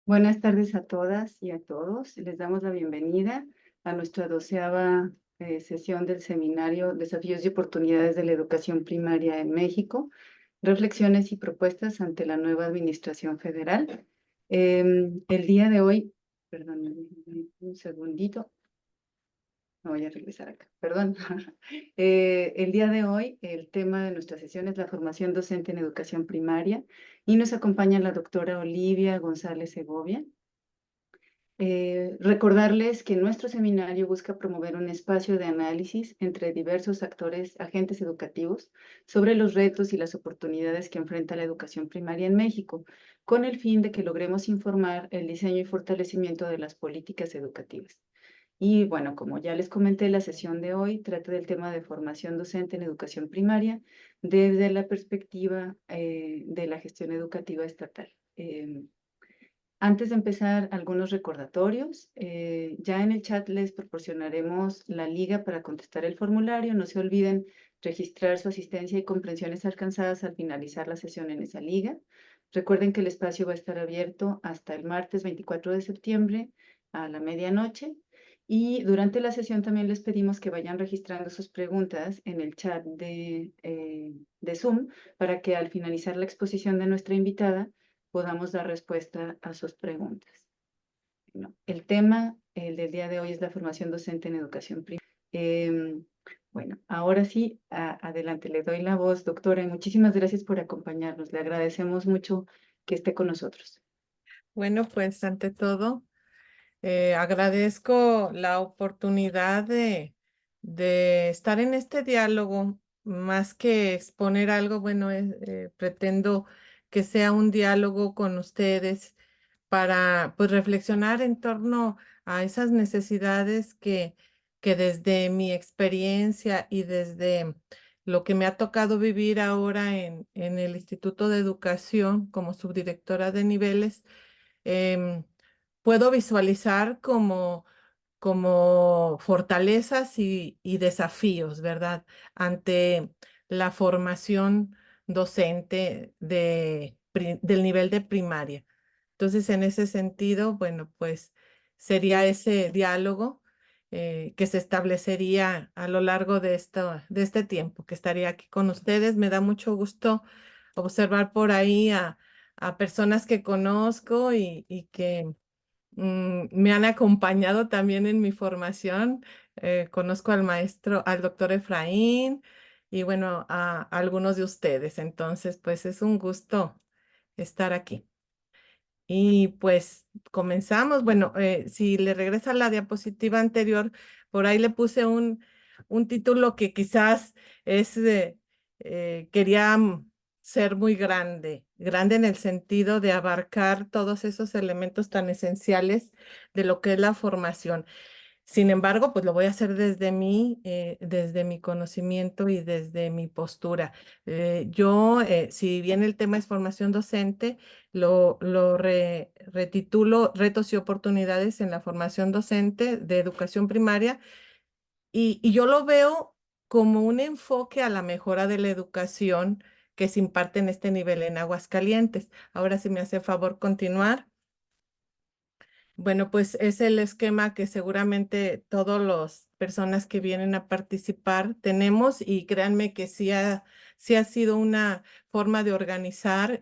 Buenas tardes a todas y a todos. Les damos la bienvenida a nuestra 12ª sesión del seminario Desafíos y oportunidades de la educación primaria en México, reflexiones y propuestas ante la nueva administración federal. El día de hoy, perdón, un segundito. Me voy a regresar acá, perdón. El día de hoy, el tema de nuestra sesión es la formación docente en educación primaria y nos acompaña la doctora Olivia González Segovia. Recordarles que nuestro seminario busca promover un espacio de análisis entre diversos actores, agentes educativos, sobre los retos y las oportunidades que enfrenta la educación primaria en México, con el fin de que logremos informar el diseño y fortalecimiento de las políticas educativas. Y bueno, como ya les comenté, la sesión de hoy trata del tema de formación docente en educación primaria desde la perspectiva de la gestión educativa estatal. Antes de empezar, algunos recordatorios. Ya en el chat les proporcionaremos la liga para contestar el formulario. No se olviden registrar su asistencia y comprensiones alcanzadas al finalizar la sesión en esa liga. Recuerden que el espacio va a estar abierto hasta el martes 24 de septiembre a la medianoche. Y durante la sesión también les pedimos que vayan registrando sus preguntas en el chat de Zoom para que al finalizar la exposición de nuestra invitada podamos dar respuesta a sus preguntas. Bueno, el tema del día de hoy es la formación docente en educación primaria. Bueno, ahora sí, adelante, le doy la voz, doctora, y muchísimas gracias por acompañarnos. Le agradecemos mucho que esté con nosotros. Bueno, pues ante todo, agradezco la oportunidad de estar en este diálogo, más que exponer algo, bueno, pretendo que sea un diálogo con ustedes para pues reflexionar en torno a esas necesidades que desde mi experiencia y desde lo que me ha tocado vivir ahora en el Instituto de Educación como subdirectora de niveles, em, puedo visualizar como fortalezas y desafíos, ¿verdad? Ante la formación docente del nivel de primaria. Entonces, en ese sentido, bueno, pues sería ese diálogo que se establecería a lo largo de este tiempo que estaría aquí con ustedes. Me da mucho gusto observar por ahí a personas que conozco y que me han acompañado también en mi formación. Conozco al maestro, al doctor Efraín y bueno, a algunos de ustedes. Entonces, pues es un gusto estar aquí. Y pues comenzamos. Bueno, si le regresa la diapositiva anterior, por ahí le puse un título que quizás es quería ser muy grande, grande en el sentido de abarcar todos esos elementos tan esenciales de lo que es la formación. Sin embargo, pues lo voy a hacer desde mi conocimiento y desde mi postura. Si bien el tema es formación docente, lo retitulo Retos y oportunidades en la formación docente de educación primaria y yo lo veo como un enfoque a la mejora de la educación que se imparte en este nivel en Aguascalientes. Ahora, si me hace favor continuar. Bueno, pues es el esquema que seguramente todas las personas que vienen a participar tenemos y créanme que sí ha sido una forma de organizar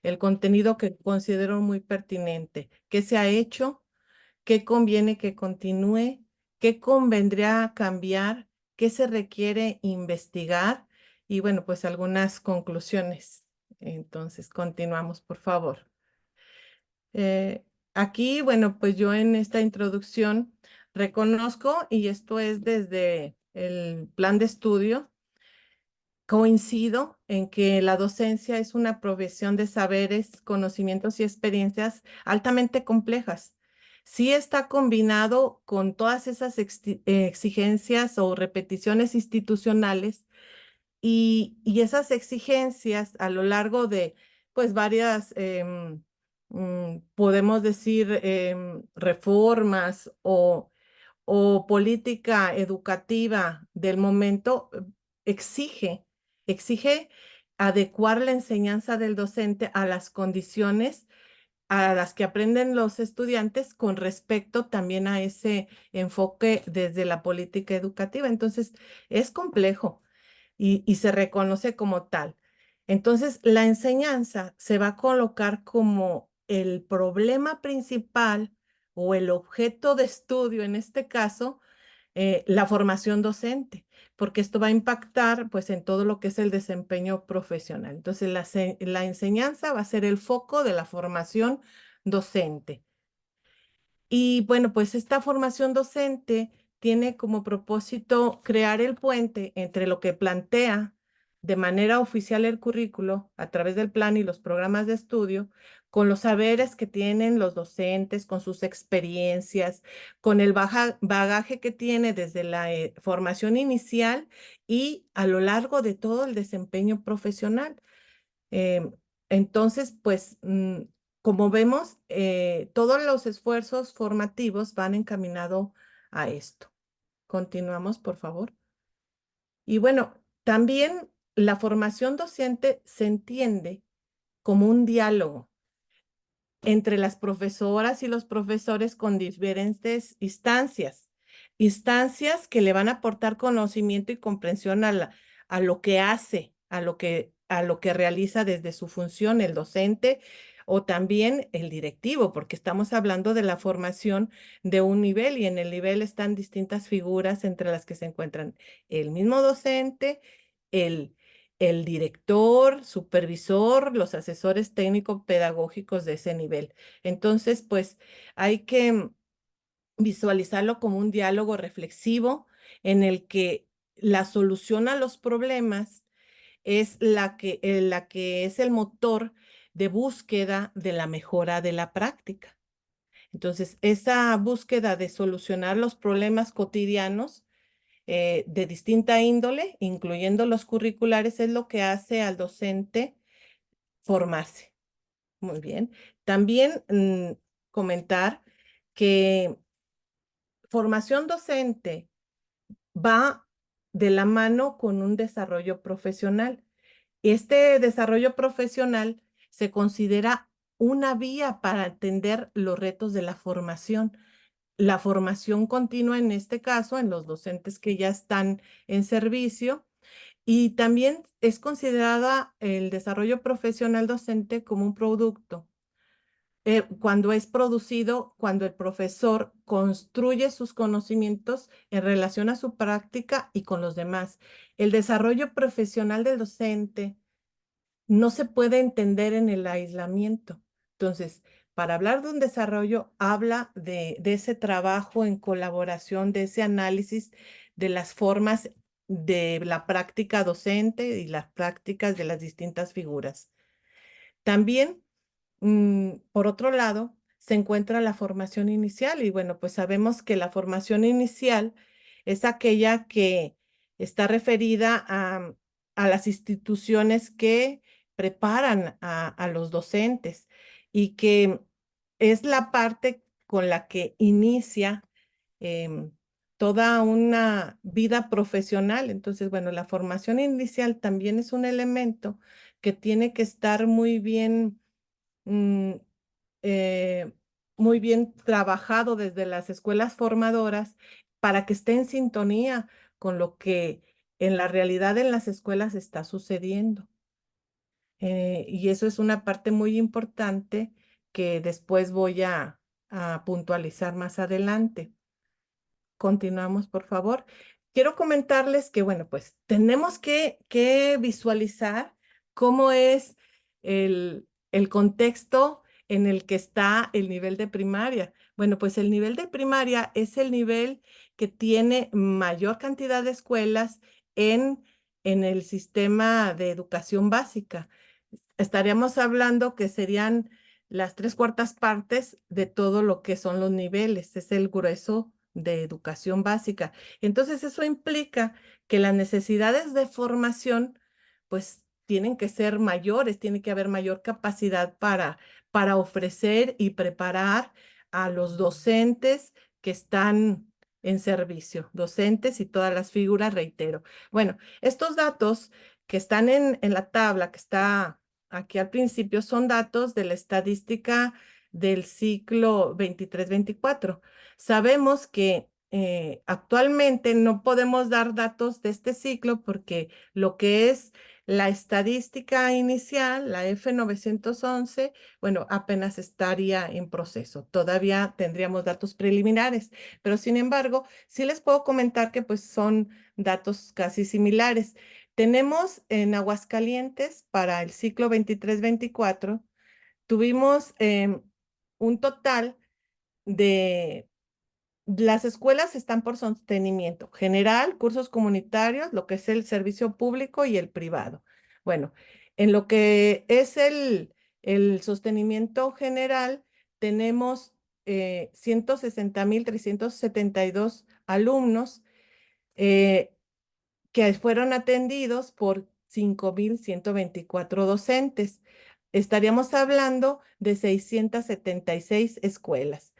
el contenido que considero muy pertinente. ¿Qué se ha hecho? ¿Qué conviene que continúe? ¿Qué convendría cambiar? ¿Qué se requiere investigar? Y bueno, pues algunas conclusiones. Entonces, continuamos, por favor. Aquí, bueno, pues yo en esta introducción reconozco, y esto es desde el plan de estudio, coincido en que la docencia es una profesión de saberes, conocimientos y experiencias altamente complejas. Sí está combinado con todas esas exigencias o repeticiones institucionales y esas exigencias a lo largo de, pues, varias, podemos decir, reformas o política educativa del momento, exige, exige adecuar la enseñanza del docente a las condiciones a las que aprenden los estudiantes con respecto también a ese enfoque desde la política educativa. Entonces, es complejo y se reconoce como tal. Entonces, la enseñanza se va a colocar como el problema principal o el objeto de estudio, en este caso, la formación docente, porque esto va a impactar pues en todo lo que es el desempeño profesional. Entonces, la enseñanza va a ser el foco de la formación docente. Y bueno, pues esta formación docente tiene como propósito crear el puente entre lo que plantea de manera oficial el currículo a través del plan y los programas de estudio, con los saberes que tienen los docentes, con sus experiencias, con el bagaje que tiene desde la formación inicial y a lo largo de todo el desempeño profesional. Em, entonces, pues, como vemos, todos los esfuerzos formativos van encaminados a esto. Continuamos, por favor. Y bueno, también la formación docente se entiende como un diálogo entre las profesoras y los profesores con diferentes instancias que le van a aportar conocimiento y comprensión a lo que hace, a lo que realiza desde su función el docente o también el directivo, porque estamos hablando de la formación de un nivel y en el nivel están distintas figuras entre las que se encuentran el mismo docente, el el director, supervisor, los asesores técnico-pedagógicos de ese nivel. Entonces, pues hay que visualizarlo como un diálogo reflexivo en el que la solución a los problemas es la que es el motor de búsqueda de la mejora de la práctica. Entonces, esa búsqueda de solucionar los problemas cotidianos de distinta índole, incluyendo los curriculares, es lo que hace al docente formarse. Muy bien. También comentar que formación docente va de la mano con un desarrollo profesional. Este desarrollo profesional se considera una vía para atender los retos de la formación. La formación continua en este caso, en los docentes que ya están en servicio, y también es considerada el desarrollo profesional docente como un producto. Cuando es producido, cuando el profesor construye sus conocimientos en relación a su práctica y con los demás. El desarrollo profesional del docente no se puede entender en el aislamiento. Entonces, para hablar de un desarrollo, habla de ese trabajo en colaboración, de ese análisis de las formas de la práctica docente y las prácticas de las distintas figuras. También, por otro lado, se encuentra la formación inicial y bueno, pues sabemos que la formación inicial es aquella que está referida a las instituciones que preparan a los docentes y que es la parte con la que inicia em, toda una vida profesional. Entonces, bueno, la formación inicial también es un elemento que tiene que estar mm, eh, muy bien trabajado desde las escuelas formadoras para que esté en sintonía con lo que en la realidad en las escuelas está sucediendo. Y eso es una parte muy importante que después voy a puntualizar más adelante. Continuamos, por favor. Quiero comentarles que, bueno, pues tenemos que visualizar cómo es el contexto en el que está el nivel de primaria. Bueno, pues el nivel de primaria es el nivel que tiene mayor cantidad de escuelas en el sistema de educación básica. Estaríamos hablando que serían las 3/4 partes de todo lo que son los niveles. Es el grueso de educación básica. Entonces, eso implica que las necesidades de formación, pues, tienen que ser mayores, tiene que haber mayor capacidad para ofrecer y preparar a los docentes que están en servicio, docentes y todas las figuras, reitero. Bueno, estos datos que están en la tabla que está aquí al principio son datos de la estadística del ciclo 23-24. Sabemos que actualmente no podemos dar datos de este ciclo porque lo que es la estadística inicial, la F911, bueno, apenas estaría en proceso. Todavía tendríamos datos preliminares, pero sin embargo, sí les puedo comentar que pues son datos casi similares. Tenemos en Aguascalientes para el ciclo 23-24, tuvimos un total de las escuelas están por sostenimiento general, cursos comunitarios, lo que es el servicio público y el privado. Bueno, en lo que es el sostenimiento general, tenemos 160,372 alumnos eh, que fueron atendidos por 5,124 docentes. Estaríamos hablando de 676 escuelas.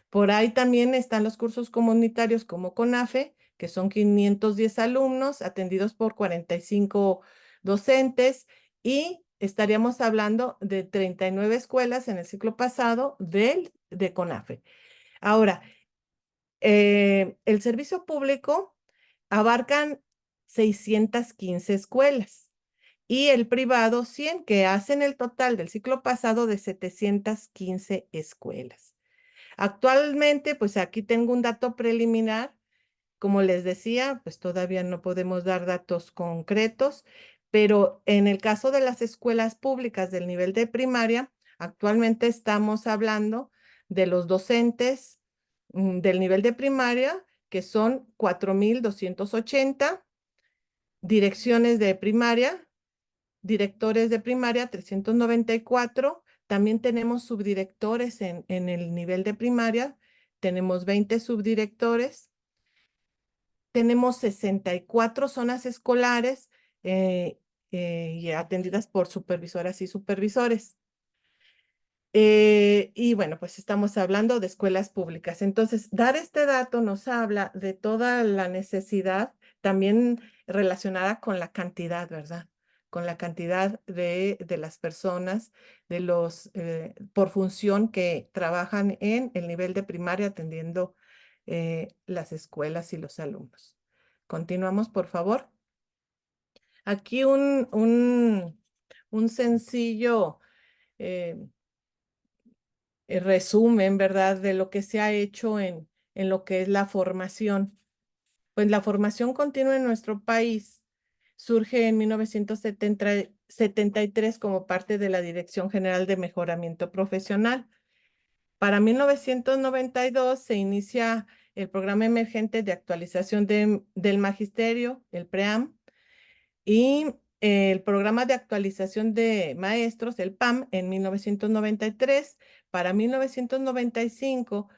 Por ahí también están los cursos comunitarios como CONAFE, que son 510 alumnos atendidos por 45 docentes, y estaríamos hablando de 39 escuelas en el ciclo pasado de CONAFE. Ahora, el servicio público abarcan 615 escuelas y el privado 100, que hacen el total del ciclo pasado de 715 escuelas. Actualmente, pues aquí tengo un dato preliminar. Como les decía, pues todavía no podemos dar datos concretos, pero en el caso de las escuelas públicas del nivel de primaria, actualmente estamos hablando de los docentes del nivel de primaria, que son 4,280, direcciones de primaria, directores de primaria 394, también tenemos subdirectores en el nivel de primaria, tenemos 20 subdirectores, tenemos 64 zonas escolares y atendidas por supervisoras y supervisores. Y bueno, pues estamos hablando de escuelas públicas. Entonces, dar este dato nos habla de toda la necesidad también relacionada con la cantidad, ¿verdad? Con la cantidad de las personas, de los, por función que trabajan en el nivel de primaria atendiendo las escuelas y los alumnos. Continuamos, por favor. Aquí un sencillo resumen, ¿verdad?, de lo que se ha hecho en lo que es la formación. Pues la formación continua en nuestro país surge en 1973 como parte de la Dirección General de Mejoramiento Profesional. Para 1992 se inicia el Programa Emergente de Actualización del Magisterio, el PREAM, y el Programa de Actualización de Maestros, el PAM, en 1993. Para 1995,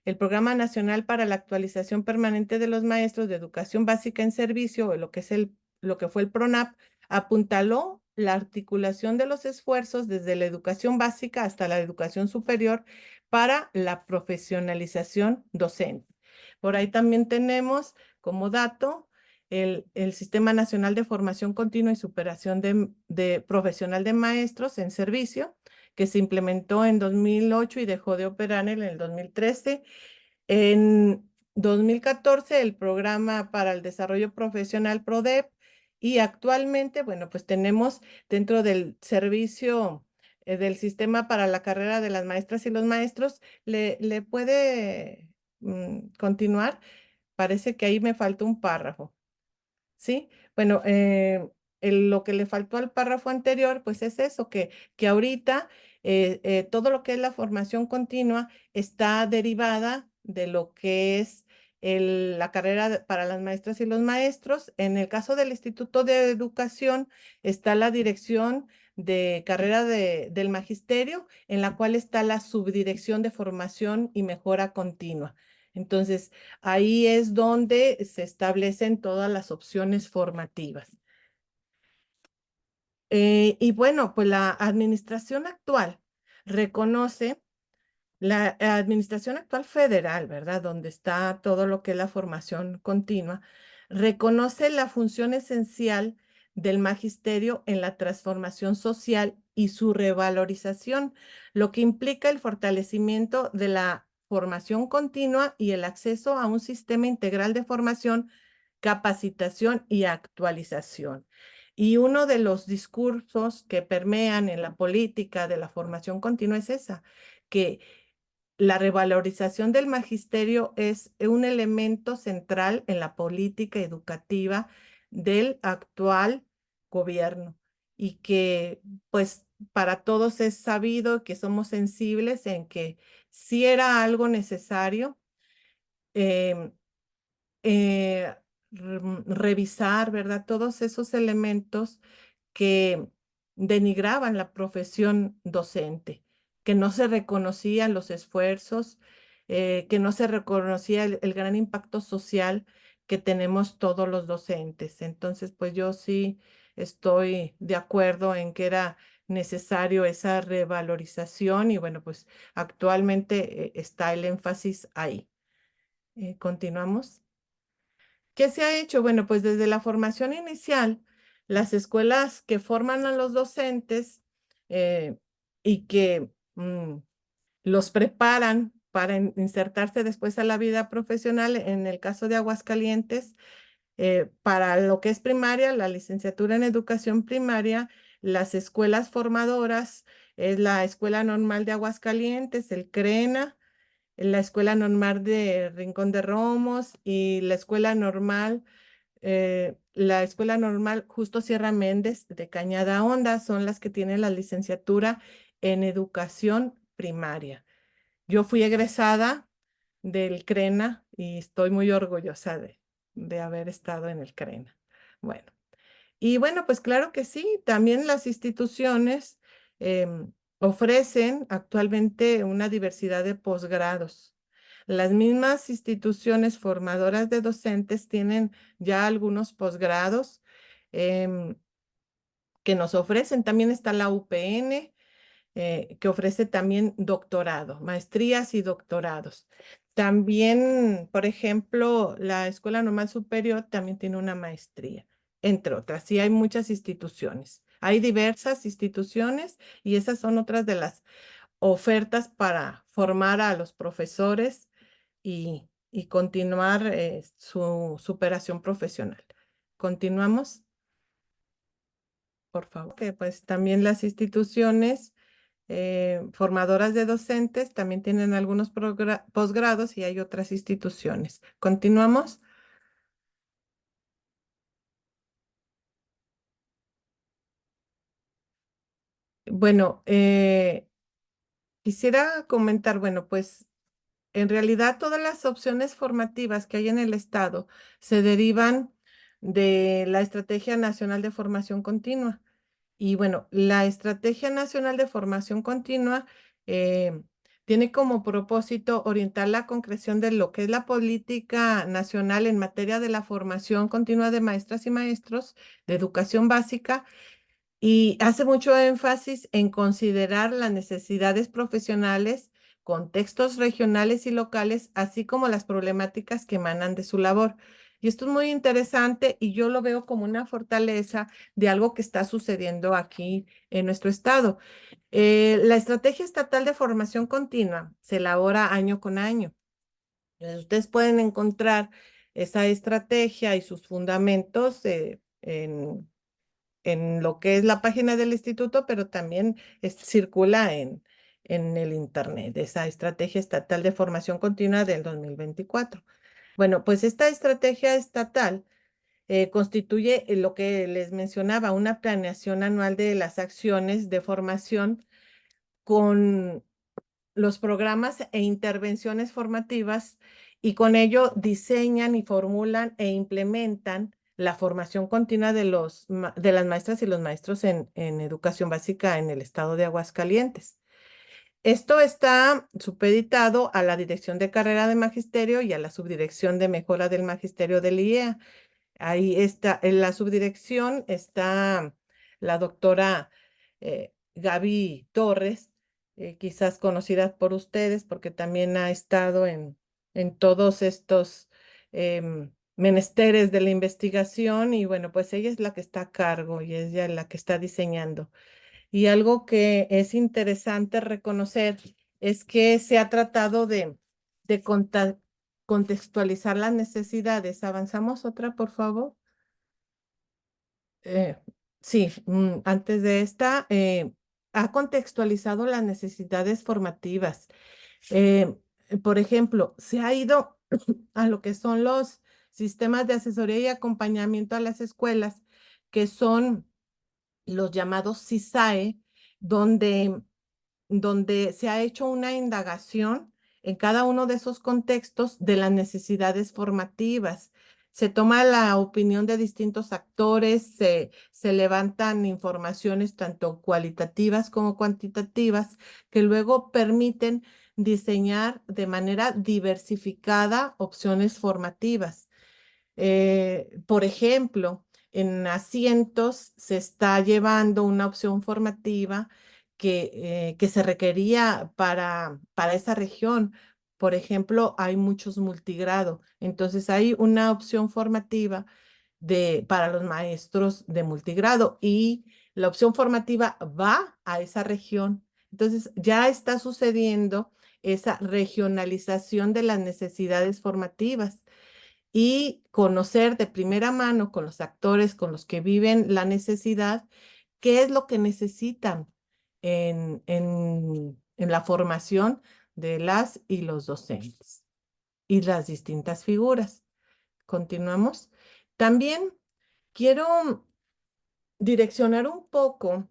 el Programa Nacional para la Actualización Permanente de los Maestros de Educación Básica en Servicio, o lo que fue el PRONAP, apuntaló la articulación de los esfuerzos desde la educación básica hasta la educación superior para la profesionalización docente. Por ahí también tenemos como dato el Sistema Nacional de Formación Continua y Superación de Profesional de Maestros en Servicio, que se implementó en 2008 y dejó de operar en el 2013. En 2014, el Programa para el Desarrollo Profesional PRODEP, y actualmente, bueno, pues tenemos dentro del servicio del sistema para la carrera de las maestras y los maestros, ¿le puede continuar? Parece que ahí me faltó un párrafo. ¿Sí? Bueno, lo que le faltó al párrafo anterior, pues es eso, que ahorita todo lo que es la formación continua está derivada de lo que es la carrera para las maestras y los maestros. En el caso del Instituto de Educación está la dirección de carrera del magisterio, en la cual está la subdirección de formación y mejora continua. Entonces, ahí es donde se establecen todas las opciones formativas. Y bueno, pues la administración actual reconoce, la administración actual federal, ¿verdad?, donde está todo lo que es la formación continua, reconoce la función esencial del magisterio en la transformación social y su revalorización, lo que implica el fortalecimiento de la formación continua y el acceso a un sistema integral de formación, capacitación y actualización. Y uno de los discursos que permean en la política de la formación continua es esa, que la revalorización del magisterio es un elemento central en la política educativa del actual gobierno y que pues para todos es sabido que somos sensibles en que si era algo necesario em, revisar, ¿verdad? Todos esos elementos que denigraban la profesión docente, que no se reconocían los esfuerzos, que no se reconocía el gran impacto social que tenemos todos los docentes. Entonces, pues yo sí estoy de acuerdo en que era necesario esa revalorización y bueno, pues actualmente está el énfasis ahí. Continuamos. ¿Qué se ha hecho? Bueno, pues desde la formación inicial, las escuelas que forman a los docentes eh, y que los preparan para insertarse después a la vida profesional, en el caso de Aguascalientes, para lo que es primaria, la licenciatura en educación primaria, las escuelas formadoras, es la Escuela Normal de Aguascalientes, el CRENA, la Escuela Normal de Rincón de Romos y la Escuela Normal Justo Sierra Méndez de Cañada Honda son las que tienen la licenciatura en educación primaria. Yo fui egresada del CRENA y estoy muy orgullosa de haber estado en el CRENA. Bueno, y bueno, pues claro que sí, también las instituciones ofrecen actualmente una diversidad de posgrados. Las mismas instituciones formadoras de docentes tienen ya algunos posgrados em, que nos ofrecen. También está la UPN, que ofrece también doctorado, maestrías y doctorados. También, por ejemplo, la Escuela Normal Superior también tiene una maestría, entre otras. Sí, hay muchas instituciones. Hay diversas instituciones y esas son otras de las ofertas para formar a los profesores y continuar su superación profesional. Continuamos, por favor. Que pues también las instituciones formadoras de docentes también tienen algunos posgrados y hay otras instituciones. Continuamos. Bueno, quisiera comentar, bueno, pues en realidad todas las opciones formativas que hay en el estado se derivan de la Estrategia Nacional de Formación Continua. Y bueno, la Estrategia Nacional de Formación Continua eh, tiene como propósito orientar la concreción de lo que es la política nacional en materia de la formación continua de maestras y maestros de educación básica y hace mucho énfasis en considerar las necesidades profesionales, contextos regionales y locales, así como las problemáticas que emanan de su labor. Y esto es muy interesante y yo lo veo como una fortaleza de algo que está sucediendo aquí en nuestro estado. La Estrategia Estatal de Formación Continua se elabora año con año. Entonces, ustedes pueden encontrar esa estrategia y sus fundamentos en lo que es la página del instituto, pero también circula en el internet, esa Estrategia Estatal de Formación Continua del 2024. Bueno, pues esta estrategia estatal constituye lo que les mencionaba, una planeación anual de las acciones de formación con los programas e intervenciones formativas y con ello diseñan y formulan e implementan la formación continua de las maestras y los maestros en educación básica en el estado de Aguascalientes. Esto está supeditado a la Dirección de Carrera de Magisterio y a la Subdirección de Mejora del Magisterio del IEA. Ahí está, en la subdirección está la doctora Gaby Torres, quizás conocida por ustedes porque también ha estado en todos estos menesteres de la investigación y bueno, pues ella es la que está a cargo y ella es la que está diseñando. Y algo que es interesante reconocer es que se ha tratado de contextualizar las necesidades. ¿Avanzamos otra, por favor? Eh, sí, antes de esta, ha contextualizado las necesidades formativas. Eh, por ejemplo, se ha ido a lo que son los sistemas de asesoría y acompañamiento a las escuelas, que son los llamados CISAE, donde se ha hecho una indagación en cada uno de esos contextos de las necesidades formativas. Se toma la opinión de distintos actores, se levantan informaciones tanto cualitativas como cuantitativas que luego permiten diseñar de manera diversificada opciones formativas. Por ejemplo, en asientos se está llevando una opción formativa que se requería para esa región. Por ejemplo, hay muchos multigrado. Entonces, hay una opción formativa para los maestros de multigrado y la opción formativa va a esa región. Entonces, ya está sucediendo esa regionalización de las necesidades formativas y conocer de primera mano con los actores con los que viven la necesidad, qué es lo que necesitan en la formación de las y los docentes y las distintas figuras. Continuamos. También quiero direccionar un poco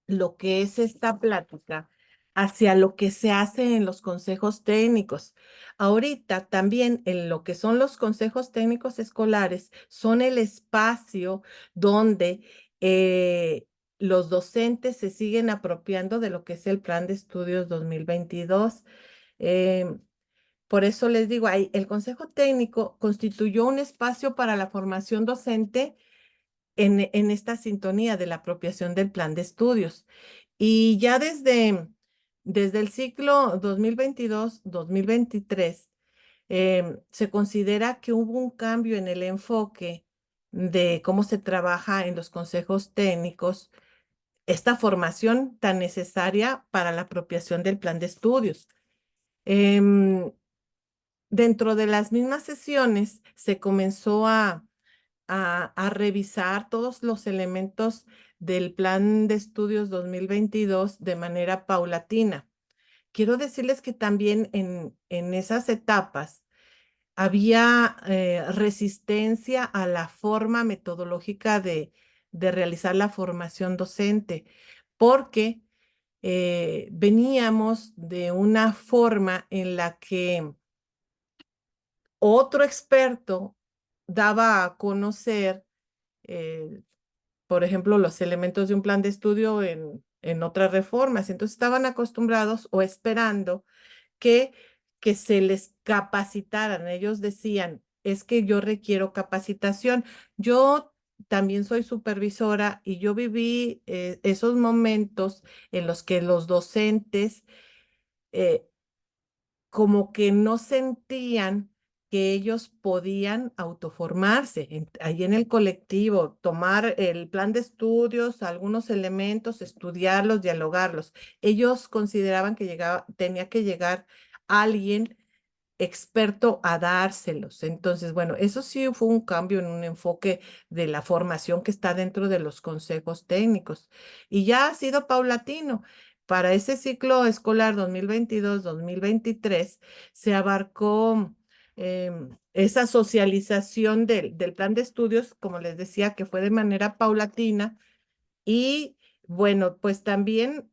lo que es esta plática hacia lo que se hace en los consejos técnicos. Ahorita también en lo que son los consejos técnicos escolares son el espacio donde los docentes se siguen apropiando de lo que es el Plan de Estudios 2022. Eh, por eso les digo, el Consejo Técnico constituyó un espacio para la formación docente en esta sintonía de la apropiación del plan de estudios. Y ya desde el ciclo 2022-2023, se considera que hubo un cambio en el enfoque de cómo se trabaja en los consejos técnicos, esta formación tan necesaria para la apropiación del plan de estudios. Dentro de las mismas sesiones se comenzó a revisar todos los elementos del plan de estudios 2022 de manera paulatina. Quiero decirles que también en esas etapas había resistencia a la forma metodológica de realizar la formación docente, porque veníamos de una forma en la que otro experto daba a conocer, eh, por ejemplo, los elementos de un plan de estudio en otras reformas. Entonces estaban acostumbrados o esperando que, que se les capacitaran. Ellos decían, es que yo requiero capacitación. Yo también soy supervisora y yo viví esos momentos en los que los docentes eh, como que no sentían que ellos podían autoformarse ahí en el colectivo, tomar el plan de estudios, algunos elementos, estudiarlos, dialogarlos. Ellos consideraban que tenía que llegar alguien experto a dárselos. Entonces, bueno, eso sí fue un cambio en un enfoque de la formación que está dentro de los consejos técnicos. Y ya ha sido paulatino. Para ese ciclo escolar 2022-2023 se abarcó esa socialización del plan de estudios, como les decía, que fue de manera paulatina y bueno, pues también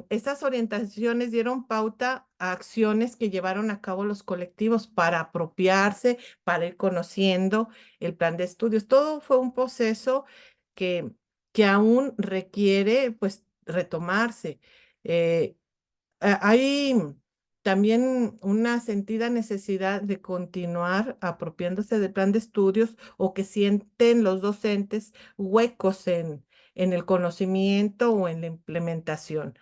estas orientaciones dieron pauta a acciones que llevaron a cabo los colectivos para apropiarse, para ir conociendo el plan de estudios. Todo fue un proceso que, que aún requiere pues retomarse. Eh, Hay también una sentida necesidad de continuar apropiándose del plan de estudios o que sienten los docentes huecos en el conocimiento o en la implementación.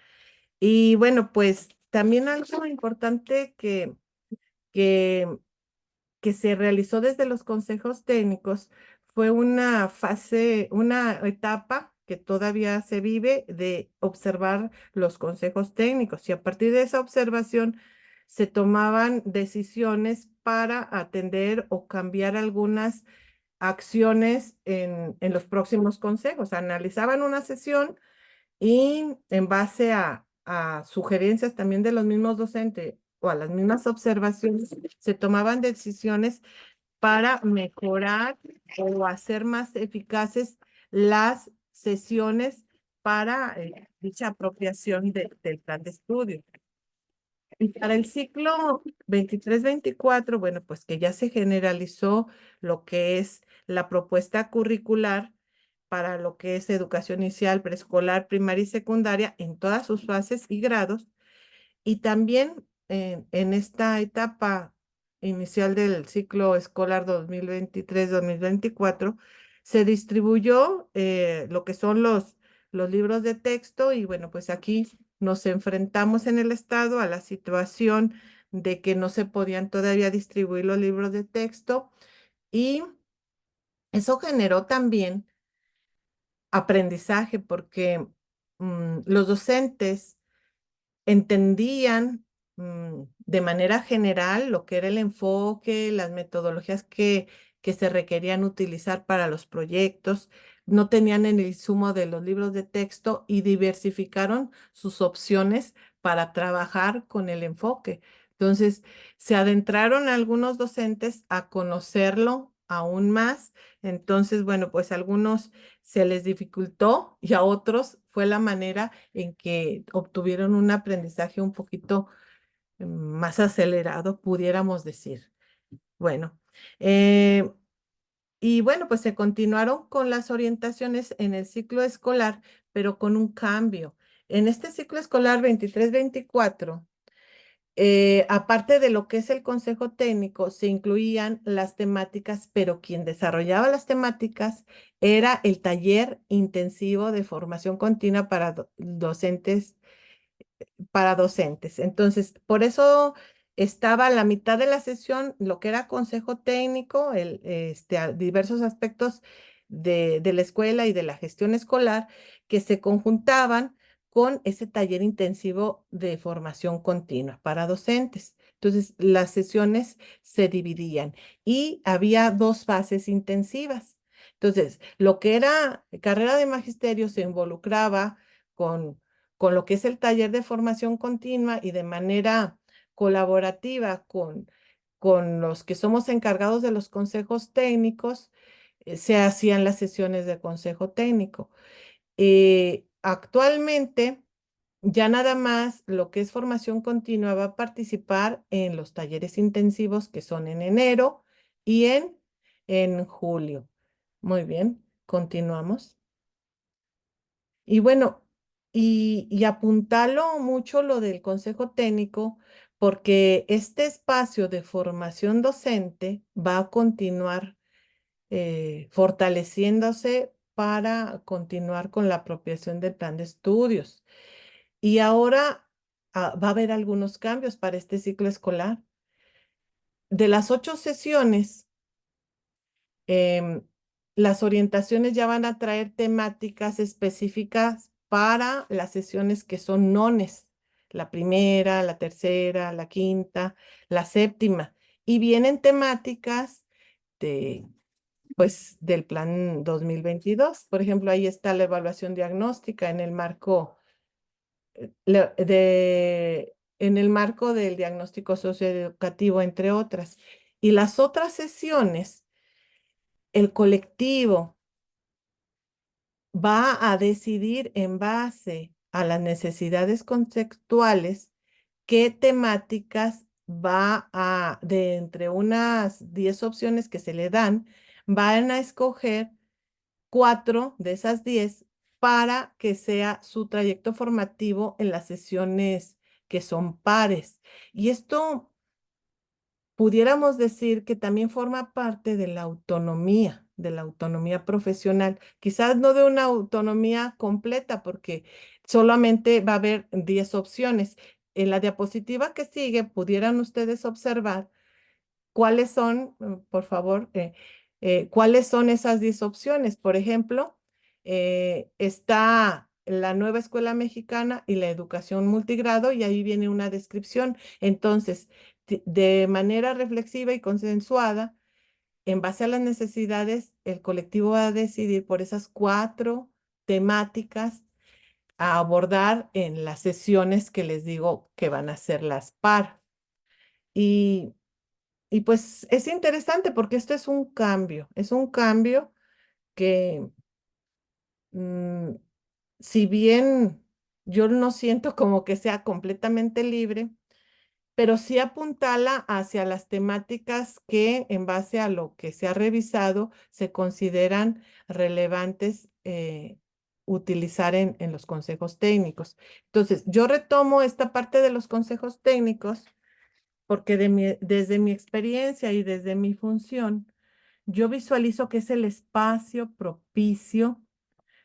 Y bueno, pues también algo importante que, que se realizó desde los consejos técnicos fue una etapa que todavía se vive de observar los consejos técnicos y a partir de esa observación se tomaban decisiones para atender o cambiar algunas acciones en los próximos consejos. Analizaban una sesión y en base a sugerencias también de los mismos docentes o a las mismas observaciones, se tomaban decisiones para mejorar o hacer más eficaces las sesiones para dicha apropiación del plan de estudio. Y para el ciclo 23-24, bueno, pues que ya se generalizó lo que es la propuesta curricular para lo que es educación inicial, preescolar, primaria y secundaria en todas sus fases y grados. Y también en esta etapa inicial del ciclo escolar 2023-2024, se distribuyó lo que son los libros de texto y bueno, pues aquí nos enfrentamos en el estado a la situación de que no se podían todavía distribuir los libros de texto y eso generó también aprendizaje porque los docentes entendían de manera general lo que era el enfoque, las metodologías que se requerían utilizar para los proyectos, no tenían el insumo de los libros de texto y diversificaron sus opciones para trabajar con el enfoque. Entonces, se adentraron algunos docentes a conocerlo aún más. Entonces, bueno, pues a algunos se les dificultó y a otros fue la manera en que obtuvieron un aprendizaje un poquito más acelerado, pudiéramos decir. Bueno, y bueno, pues se continuaron con las orientaciones en el ciclo escolar, pero con un cambio. En este ciclo escolar 23-24, aparte de lo que es el consejo técnico, se incluían las temáticas, pero quien desarrollaba las temáticas era el taller intensivo de formación continua para docentes Entonces, por eso estaba a la mitad de la sesión lo que era consejo técnico, diversos aspectos de la escuela y de la gestión escolar que se conjuntaban con ese taller intensivo de formación continua para docentes. Entonces, las sesiones se dividían y había dos fases intensivas. Entonces, lo que era carrera de magisterio se involucraba con lo que es el taller de formación continua y de manera colaborativa con los que somos encargados de los consejos técnicos, se hacían las sesiones de consejo técnico. Actualmente, ya nada más lo que es formación continua va a participar en los talleres intensivos que son en enero y en julio. Muy bien, continuamos. Y bueno, y apuntalo mucho lo del consejo técnico, porque este espacio de formación docente va a continuar fortaleciéndose para continuar con la apropiación del plan de estudios. Y ahora va a haber algunos cambios para este ciclo escolar. De las 8 sesiones, em, las orientaciones ya van a traer temáticas específicas para las sesiones que son nones, la primera, la tercera, la quinta, la séptima. Y vienen temáticas de, pues, del plan 2022. Por ejemplo, ahí está la evaluación diagnóstica en el marco en el marco del diagnóstico socioeducativo, entre otras. Y las otras sesiones el colectivo va a decidir en base a las necesidades conceptuales qué temáticas de entre unas 10 opciones que se le dan, van a escoger 4 de esas 10 para que sea su trayecto formativo en las sesiones que son pares. Y esto pudiéramos decir que también forma parte de la autonomía profesional. Quizás no de una autonomía completa, porque solamente va a haber 10 opciones. En la diapositiva que sigue, pudieran ustedes observar cuáles son, por favor, cuáles son esas 10 opciones. Por ejemplo, está la nueva escuela mexicana y la educación multigrado, y ahí viene una descripción. Entonces, de manera reflexiva y consensuada, en base a las necesidades, el colectivo va a decidir por esas 4 temáticas a abordar en las sesiones que les digo que van a ser las par. Y, y pues es interesante porque esto es un cambio que mm, si bien yo no siento como que sea completamente libre, pero sí apuntala hacia las temáticas que en base a lo que se ha revisado se consideran relevantes utilizar en los consejos técnicos. Entonces, yo retomo esta parte de los consejos técnicos porque desde mi experiencia y desde mi función, yo visualizo que es el espacio propicio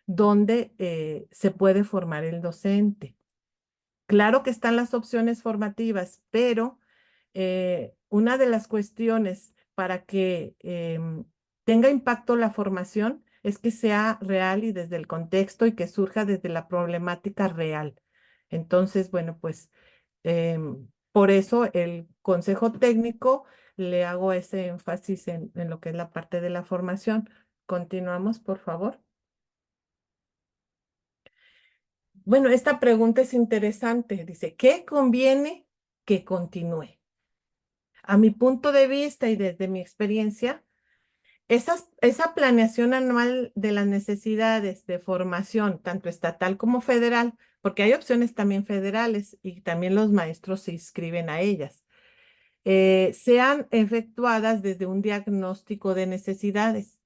donde se puede formar el docente. Claro que están las opciones formativas, pero una de las cuestiones para que tenga impacto la formación es que sea real y desde el contexto y que surja desde la problemática real. Entonces, bueno, pues por eso el consejo técnico le hago ese énfasis en lo que es la parte de la formación. Continuamos, por favor. Bueno, esta pregunta es interesante. Dice, ¿qué conviene que continúe? A mi punto de vista y desde mi experiencia, esa planeación anual de las necesidades de formación, tanto estatal como federal, porque hay opciones también federales y también los maestros se inscriben a ellas, sean efectuadas desde un diagnóstico de necesidades.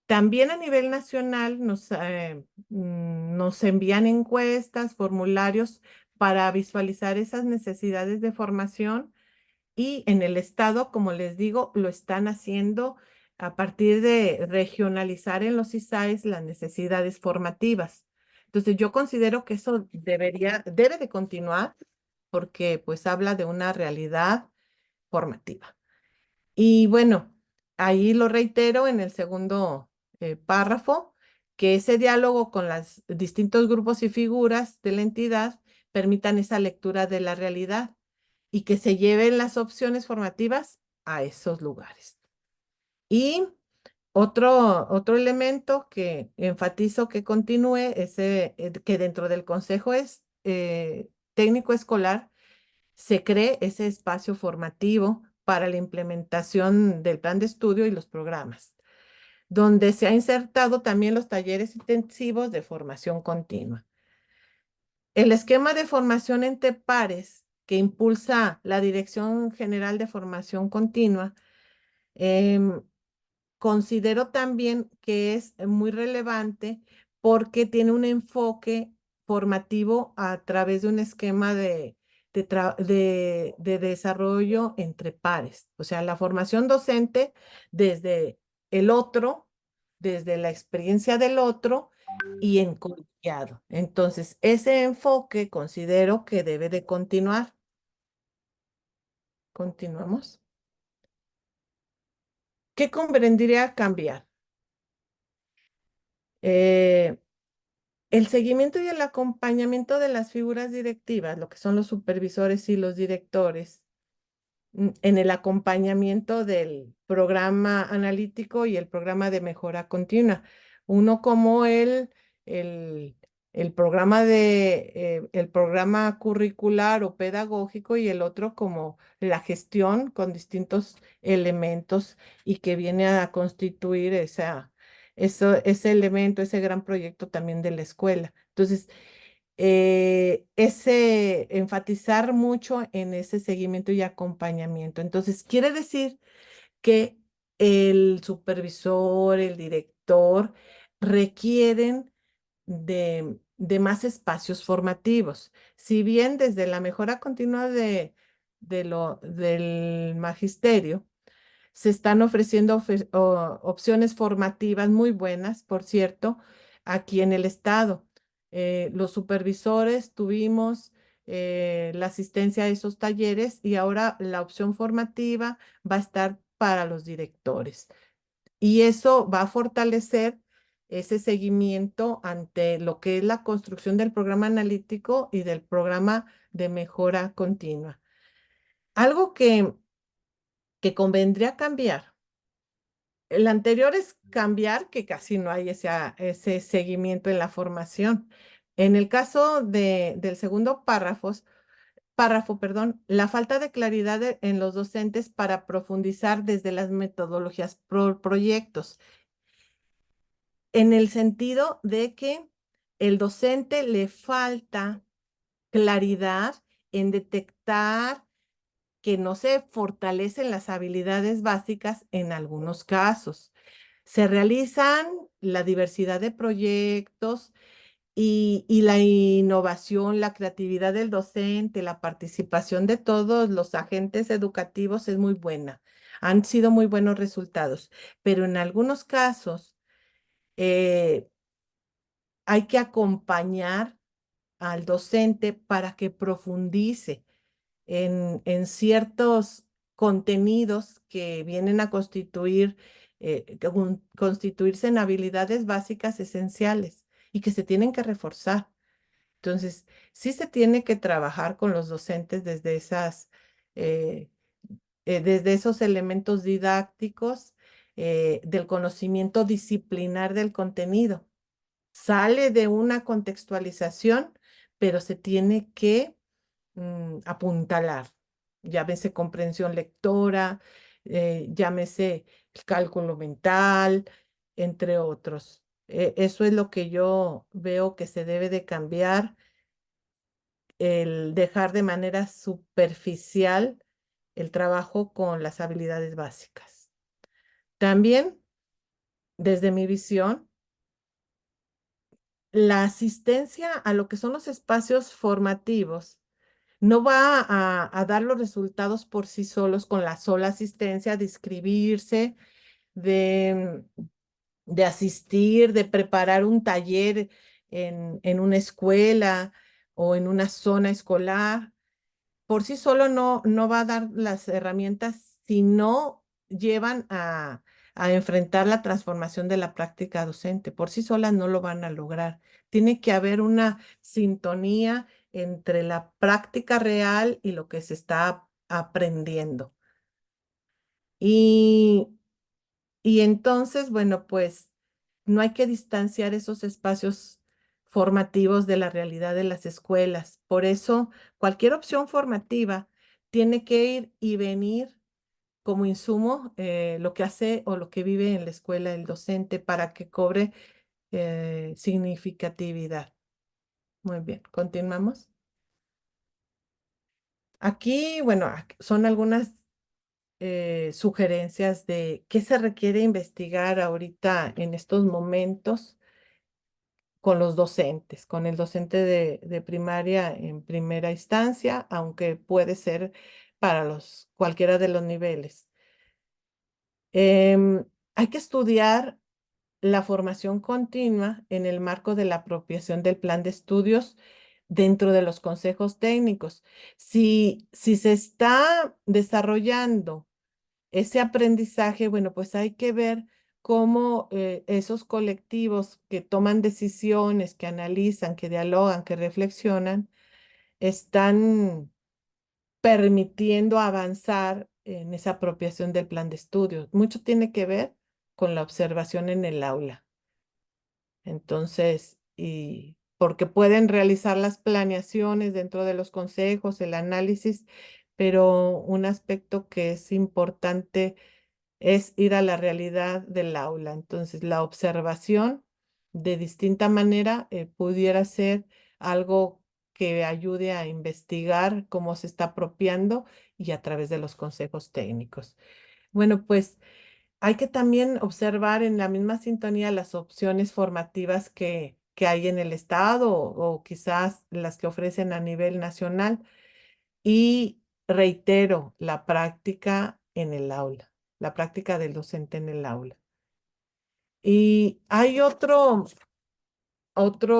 También a nivel nacional nos envían encuestas, formularios para visualizar esas necesidades de formación, y en el estado, como les digo, lo están haciendo a partir de regionalizar en los ISAES las necesidades formativas. Entonces, yo considero que eso debe de continuar porque pues habla de una realidad formativa. Y bueno, ahí lo reitero en el segundo párrafo, que ese diálogo con los distintos grupos y figuras de la entidad permitan esa lectura de la realidad y que se lleven las opciones formativas a esos lugares. Y otro elemento que enfatizo que continúe es que dentro del consejo técnico escolar se cree ese espacio formativo para la implementación del plan de estudio y los programas, donde se ha insertado también los talleres intensivos de formación continua. El esquema de formación entre pares que impulsa la Dirección General de Formación Continua, em, considero también que es muy relevante porque tiene un enfoque formativo a través de un esquema de desarrollo entre pares. O sea, la formación docente desde el otro, desde la experiencia del otro y en colegiado. Entonces, ese enfoque considero que debe de continuar. Continuamos. ¿Qué convendría cambiar? Eh, El seguimiento y el acompañamiento de las figuras directivas, lo que son los supervisores y los directores, en el acompañamiento del programa analítico y el programa de mejora continua. Uno como el, el programa curricular o pedagógico, y el otro como la gestión con distintos elementos y que viene a constituir ese elemento, ese gran proyecto también de la escuela. Entonces, enfatizar mucho en ese seguimiento y acompañamiento. Entonces, quiere decir que el supervisor, el director requieren de más espacios formativos. Si bien desde la mejora continua del magisterio, se están ofreciendo opciones formativas muy buenas, por cierto, aquí en el estado. Los supervisores tuvimos la asistencia a esos talleres y ahora la opción formativa va a estar para los directores. Y eso va a fortalecer ese seguimiento ante lo que es la construcción del programa analítico y del programa de mejora continua. Algo que convendría cambiar. El anterior es cambiar, que casi no hay ese seguimiento en la formación. En el caso del segundo párrafo, perdón, la falta de claridad en los docentes para profundizar desde las metodologías proyectos, en el sentido de que el docente le falta claridad en detectar que no se fortalecen las habilidades básicas en algunos casos. Se realizan la diversidad de proyectos y la innovación, la creatividad del docente, la participación de todos los agentes educativos es muy buena. Han sido muy buenos resultados, pero en algunos casos eh, hay que acompañar al docente para que profundice en ciertos contenidos que vienen a constituirse en habilidades básicas esenciales y que se tienen que reforzar. Entonces, sí se tiene que trabajar con los docentes eh, desde esos elementos didácticos, del conocimiento disciplinar del contenido. Sale de una contextualización, pero se tiene que apuntalar. Llámese comprensión lectora, llámese el cálculo mental, entre otros. Eso es lo que yo veo que se debe de cambiar, el dejar de manera superficial el trabajo con las habilidades básicas. También, desde mi visión, la asistencia a lo que son los espacios formativos no va a dar los resultados por sí solos con la sola asistencia de inscribirse, de, de asistir, de preparar un taller en una escuela o en una zona escolar. Por sí solo no va a dar las herramientas si no llevan a enfrentar la transformación de la práctica docente. Por sí solas no lo van a lograr. Tiene que haber una sintonía entre la práctica real y lo que se está aprendiendo. Y, y entonces, bueno, pues no hay que distanciar esos espacios formativos de la realidad de las escuelas. Por eso, cualquier opción formativa tiene que ir y venir como insumo lo que hace o lo que vive en la escuela el docente para que cobre significatividad. Muy bien, continuamos. Aquí, bueno, son algunas sugerencias de qué se requiere investigar ahorita en estos momentos con los docentes, con el docente de primaria en primera instancia, aunque puede ser para cualquiera de los niveles. Hay que estudiar la formación continua en el marco de la apropiación del plan de estudios dentro de los consejos técnicos. Si se está desarrollando ese aprendizaje, bueno, pues hay que ver cómo esos colectivos que toman decisiones, que analizan, que dialogan, que reflexionan, están permitiendo avanzar en esa apropiación del plan de estudios. Mucho tiene que ver con la observación en el aula. Entonces, y porque pueden realizar las planeaciones dentro de los consejos, el análisis, pero un aspecto que es importante es ir a la realidad del aula. Entonces, la observación de distinta manera pudiera ser algo que ayude a investigar cómo se está apropiando y a través de los consejos técnicos. Bueno, pues hay que también observar en la misma sintonía las opciones formativas que hay en el estado o quizás las que ofrecen a nivel nacional. Y reitero, la práctica en el aula, la práctica del docente en el aula. Y hay otro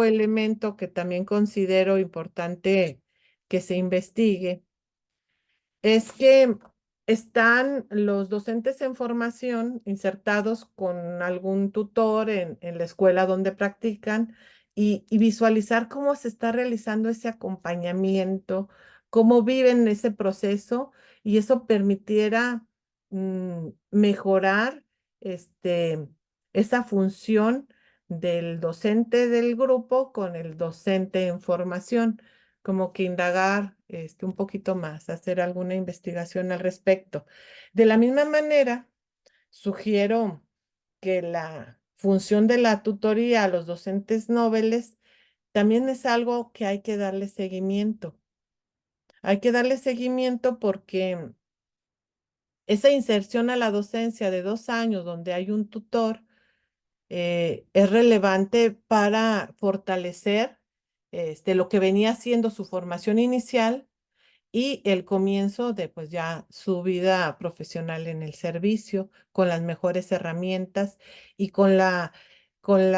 elemento que también considero importante que se investigue, es que están los docentes en formación insertados con algún tutor en la escuela donde practican y visualizar cómo se está realizando ese acompañamiento, cómo viven ese proceso y eso permitiera mejorar este, esa función del docente del grupo con el docente en formación, como que indagar un poquito más, hacer alguna investigación al respecto. De la misma manera, sugiero que la función de la tutoría a los docentes nobles también es algo que hay que darle seguimiento. Hay que darle seguimiento porque esa inserción a la docencia de 2 años donde hay un tutor es relevante para fortalecer lo que venía siendo su formación inicial y el comienzo de pues ya su vida profesional en el servicio con las mejores herramientas y con la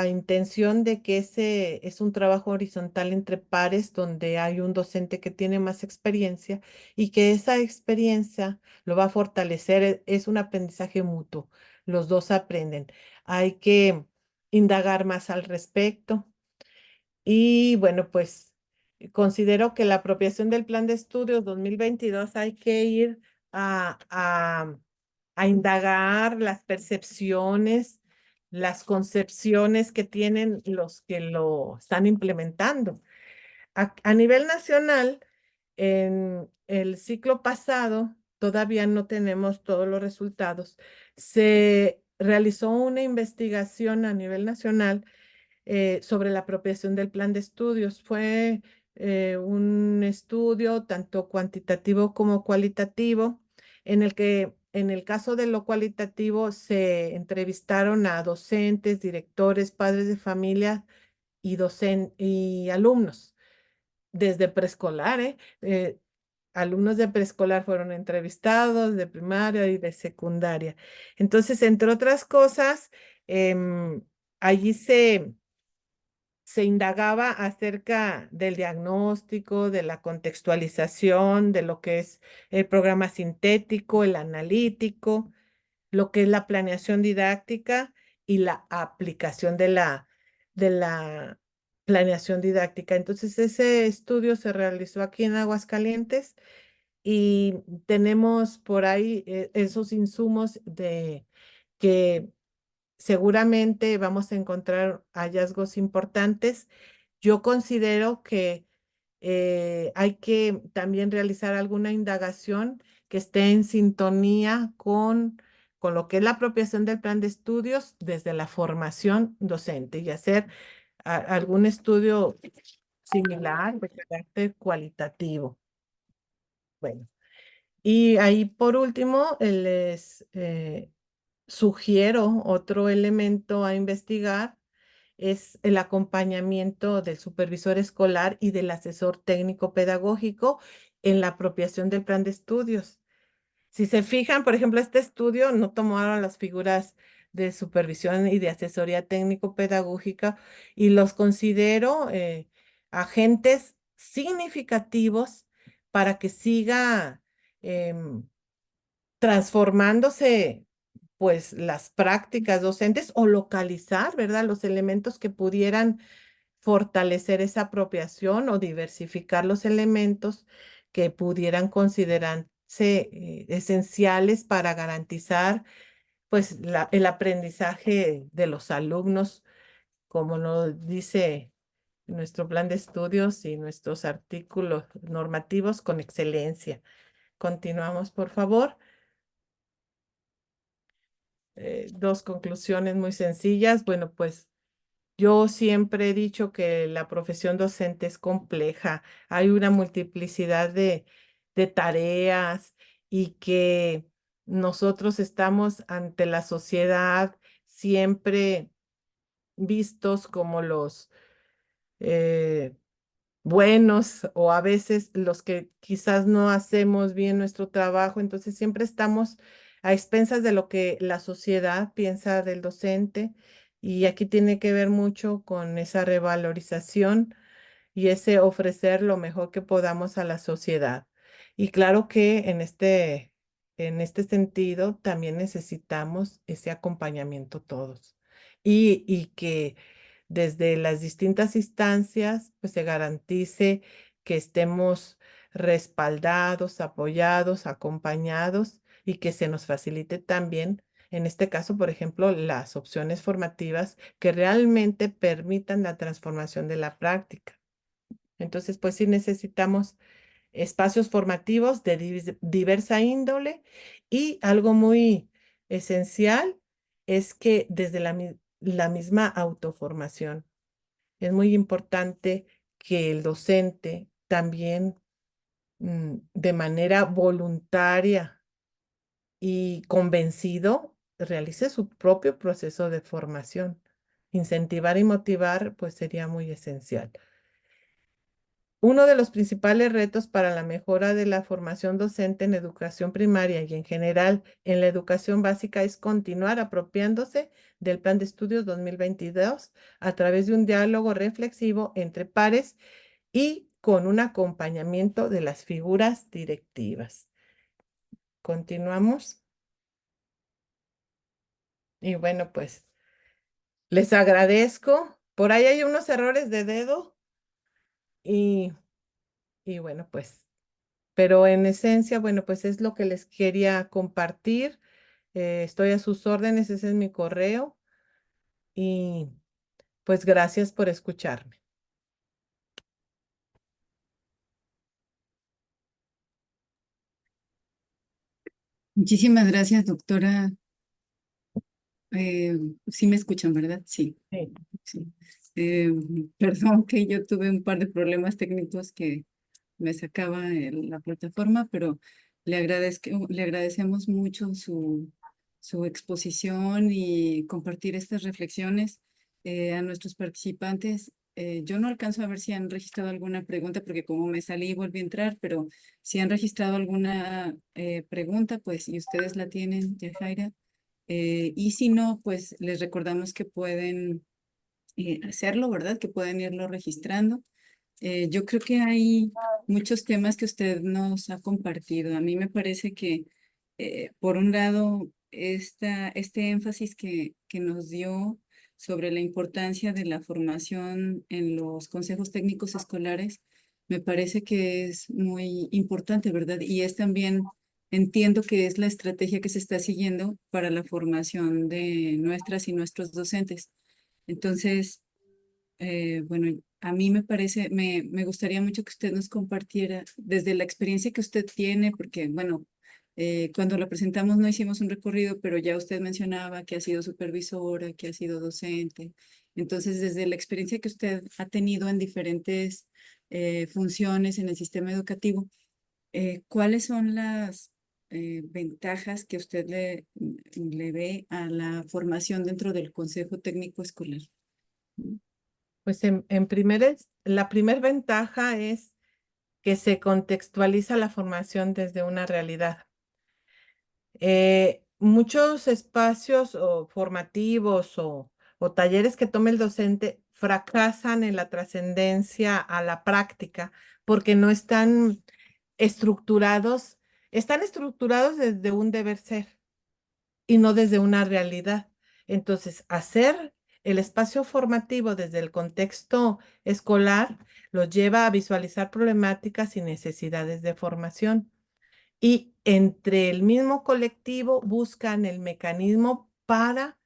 intención de que ese es un trabajo horizontal entre pares donde hay un docente que tiene más experiencia y que esa experiencia lo va a fortalecer. Es un aprendizaje mutuo. Los dos aprenden. Hay que indagar más al respecto. Y bueno, pues considero que la apropiación del plan de estudios 2022 hay que ir a, a, a indagar las percepciones, las concepciones que tienen los que lo están implementando. A nivel nacional, en el ciclo pasado, todavía no tenemos todos los resultados. Se realizó una investigación a nivel nacional sobre la apropiación del plan de estudios. Fue un estudio tanto cuantitativo como cualitativo, en el que en el caso de lo cualitativo se entrevistaron a docentes, directores, padres de familia y alumnos desde preescolar, alumnos de preescolar fueron entrevistados, de primaria y de secundaria. Entonces, entre otras cosas, allí se indagaba acerca del diagnóstico, de la contextualización, de lo que es el programa sintético, el analítico, lo que es la planeación didáctica y la aplicación de la planeación didáctica. Entonces, ese estudio se realizó aquí en Aguascalientes y tenemos por ahí esos insumos de que seguramente vamos a encontrar hallazgos importantes. Yo considero que hay que también realizar alguna indagación que esté en sintonía con lo que es la apropiación del plan de estudios desde la formación docente y hacer algún estudio similar de carácter cualitativo. Bueno, y ahí por último les sugiero otro elemento a investigar es el acompañamiento del supervisor escolar y del asesor técnico pedagógico en la apropiación del plan de estudios. Si se fijan, por ejemplo, este estudio no tomaron las figuras de supervisión y de asesoría técnico-pedagógica y los considero agentes significativos para que siga em, transformándose pues las prácticas docentes o localizar, ¿verdad? Los elementos que pudieran fortalecer esa apropiación o diversificar los elementos que pudieran considerarse esenciales para garantizar pues el aprendizaje de los alumnos, como lo dice nuestro plan de estudios y nuestros artículos normativos con excelencia. Continuamos, por favor. Dos conclusiones muy sencillas. Bueno, pues yo siempre he dicho que la profesión docente es compleja. Hay una multiplicidad de tareas y que nosotros estamos ante la sociedad siempre vistos como los eh, buenos o a veces los que quizás no hacemos bien nuestro trabajo, entonces siempre estamos a expensas de lo que la sociedad piensa del docente y aquí tiene que ver mucho con esa revalorización y ese ofrecer lo mejor que podamos a la sociedad. Y claro que en en este sentido también necesitamos ese acompañamiento todos y que desde las distintas instancias pues se garantice que estemos respaldados, apoyados, acompañados y que se nos facilite también, en este caso, por ejemplo, las opciones formativas que realmente permitan la transformación de la práctica. Entonces, pues sí necesitamos espacios formativos de diversa índole y algo muy esencial es que desde la misma autoformación es muy importante que el docente también de manera voluntaria y convencido realice su propio proceso de formación. Incentivar y motivar pues sería muy esencial. Uno de los principales retos para la mejora de la formación docente en educación primaria y en general en la educación básica es continuar apropiándose del Plan de Estudios 2022 a través de un diálogo reflexivo entre pares y con un acompañamiento de las figuras directivas. Continuamos. Y bueno, pues les agradezco. Por ahí hay unos errores de dedo y, y bueno, pues pero en esencia, bueno, pues es lo que les quería compartir. Estoy a sus órdenes, ese es mi correo y pues gracias por escucharme. Muchísimas gracias, doctora. Eh, sí me escuchan, ¿verdad? Sí, Sí. sí. Eh, Perdón que yo tuve un par de problemas técnicos que me sacaba la plataforma, pero le agradecemos mucho su exposición y compartir estas reflexiones a nuestros participantes. Yo no alcanzo a ver si han registrado alguna pregunta, porque como me salí y volví a entrar, pero si han registrado alguna pregunta, pues, y ustedes la tienen, Yajaira. Y si no, pues les recordamos que pueden hacerlo, ¿verdad? Que pueden irlo registrando. Yo creo que hay muchos temas que usted nos ha compartido. A mí me parece que, por un lado, este énfasis que nos dio sobre la importancia de la formación en los consejos técnicos escolares, me parece que es muy importante, ¿verdad? Y es también, entiendo que es la estrategia que se está siguiendo para la formación de nuestras y nuestros docentes. Entonces, bueno, a mí me parece, me gustaría mucho que usted nos compartiera desde la experiencia que usted tiene, porque, bueno, cuando la presentamos no hicimos un recorrido, pero ya usted mencionaba que ha sido supervisora, que ha sido docente. Entonces, desde la experiencia que usted ha tenido en diferentes funciones en el sistema educativo, ¿cuáles son las ventajas que usted le ve a la formación dentro del Consejo Técnico Escolar? Pues la primera ventaja es que se contextualiza la formación desde una realidad. Muchos espacios o formativos o talleres que tome el docente fracasan en la trascendencia a la práctica porque no estructurados, están estructurados desde un deber ser y no desde una realidad. Entonces, hacer el espacio formativo desde el contexto escolar los lleva a visualizar problemáticas y necesidades de formación. Y entre el mismo colectivo buscan el mecanismo para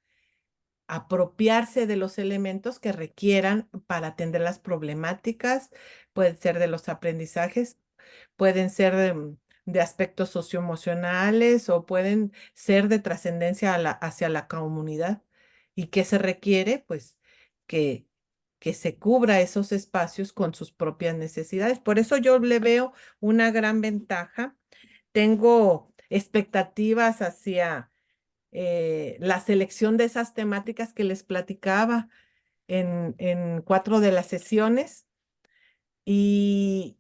apropiarse de los elementos que requieran para atender las problemáticas, pueden ser de los aprendizajes, pueden ser de aspectos socioemocionales o pueden ser de trascendencia hacia la comunidad. ¿Y qué se requiere? Pues que, que se cubra esos espacios con sus propias necesidades. Por eso yo le veo una gran ventaja. Tengo expectativas hacia la selección de esas temáticas que les platicaba en 4 de las sesiones y,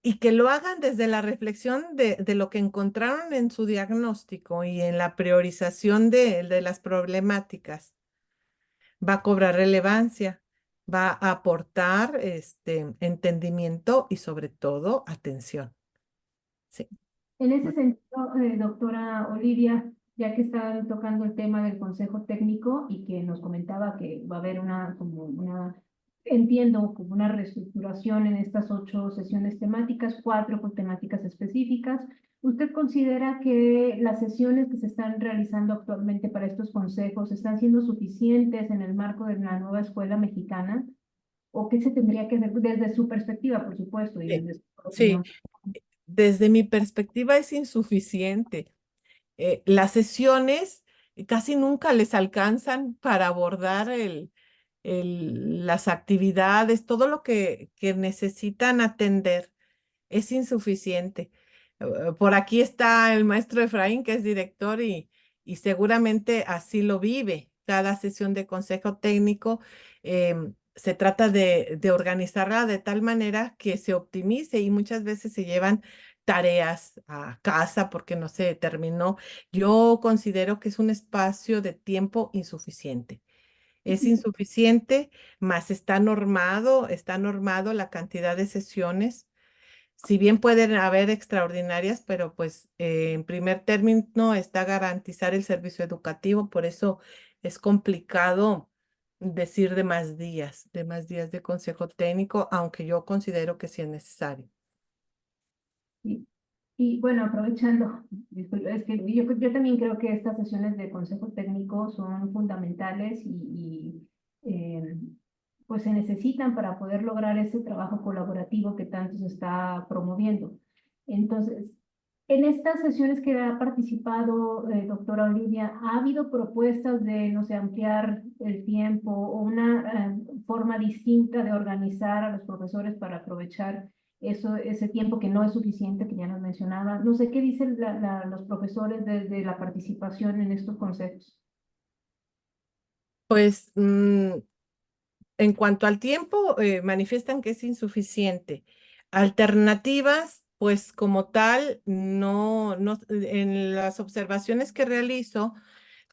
y que lo hagan desde la reflexión de lo que encontraron en su diagnóstico y en la priorización de las problemáticas. Va a cobrar relevancia, va a aportar entendimiento y sobre todo atención. Sí. En ese sentido, doctora Olivia, ya que están tocando el tema del consejo técnico y que nos comentaba que va a haber entiendo, como una reestructuración en estas 8 sesiones temáticas, 4 con temáticas específicas. ¿Usted considera que las sesiones que se están realizando actualmente para estos consejos están siendo suficientes en el marco de la nueva escuela mexicana? ¿O qué se tendría que hacer desde su perspectiva, por supuesto, y Sí, desde su sí, opinión? desde mi perspectiva es insuficiente. Las sesiones casi nunca les alcanzan para abordar las actividades, todo lo que necesitan atender es insuficiente. Por aquí está el maestro Efraín, que es director y seguramente así lo vive. Cada sesión de consejo técnico se trata de organizarla de tal manera que se optimice y muchas veces se llevan tareas a casa porque no se terminó. Yo considero que es un espacio de tiempo insuficiente. Es insuficiente, más está normado la cantidad de sesiones. Si bien pueden haber extraordinarias, pero pues en primer término está garantizar el servicio educativo, por eso es complicado decir de más días de consejo técnico, aunque yo considero que sí es necesario. Y bueno, aprovechando, disculpe, es que yo también creo que estas sesiones de consejo técnico son fundamentales y pues se necesitan para poder lograr ese trabajo colaborativo que tanto se está promoviendo. Entonces, en estas sesiones que ha participado, doctora Olivia, ¿ha habido propuestas de, no sé, ampliar el tiempo o una forma distinta de organizar a los profesores para aprovechar ese tiempo que no es suficiente, que ya nos mencionaba? No sé qué dicen los profesores de la participación en estos consejos. Pues en cuanto al tiempo, manifiestan que es insuficiente. Alternativas, pues como tal, no, en las observaciones que realizo,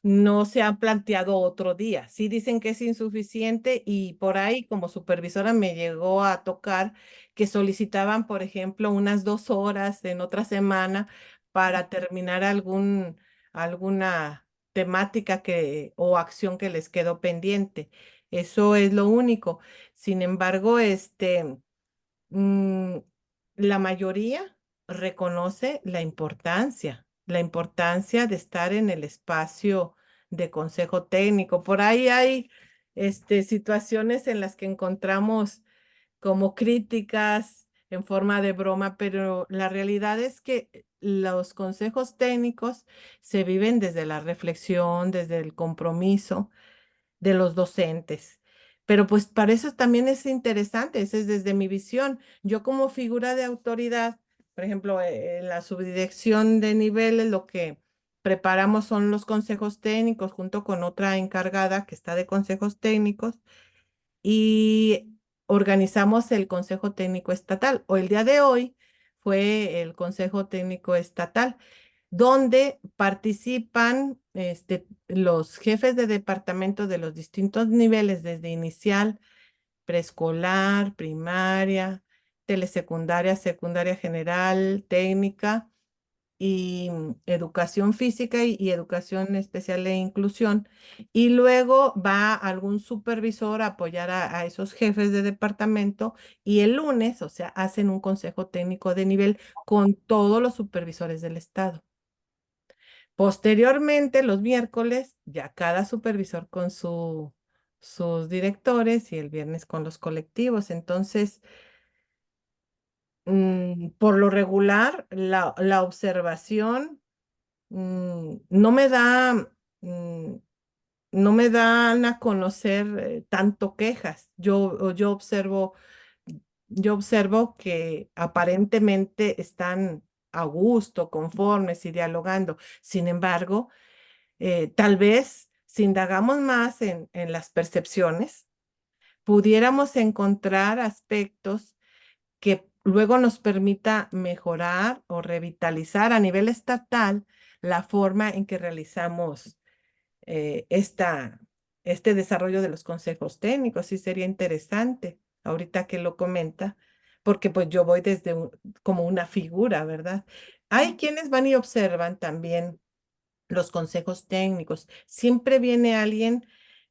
no se ha planteado otro día. Sí dicen que es insuficiente y por ahí como supervisora me llegó a tocar que solicitaban, por ejemplo, unas 2 horas en otra semana para terminar alguna temática o acción que les quedó pendiente. Eso es lo único. Sin embargo, mm, la mayoría reconoce la importancia de estar en el espacio de consejo técnico. Por ahí hay situaciones en las que encontramos como críticas en forma de broma, pero la realidad es que los consejos técnicos se viven desde la reflexión, desde el compromiso de los docentes. Pero pues para eso también es interesante, esa es desde mi visión. Yo como figura de autoridad, por ejemplo, en la subdirección de niveles, lo que preparamos son los consejos técnicos junto con otra encargada que está de consejos técnicos y organizamos el Consejo Técnico Estatal. O el día de hoy fue el Consejo Técnico Estatal donde participan los jefes de departamento de los distintos niveles, desde inicial, preescolar, primaria, telesecundaria, secundaria general, técnica y educación física y educación especial e inclusión. Y luego va algún supervisor a apoyar a esos jefes de departamento y el lunes, o sea, hacen un consejo técnico de nivel con todos los supervisores del estado. Posteriormente, los miércoles, ya cada supervisor con sus directores y el viernes con los colectivos. Entonces, por lo regular, la observación no me mm, no me dan a conocer tanto quejas. Yo observo que aparentemente están a gusto, conformes y dialogando. Sin embargo, tal vez si indagamos más en las percepciones, pudiéramos encontrar aspectos que luego nos permita mejorar o revitalizar a nivel estatal la forma en que realizamos eh, esta, este desarrollo de los consejos técnicos. Sí sería interesante, ahorita que lo comenta, porque pues yo voy como una figura, ¿verdad? Hay quienes van y observan también los consejos técnicos. Siempre viene alguien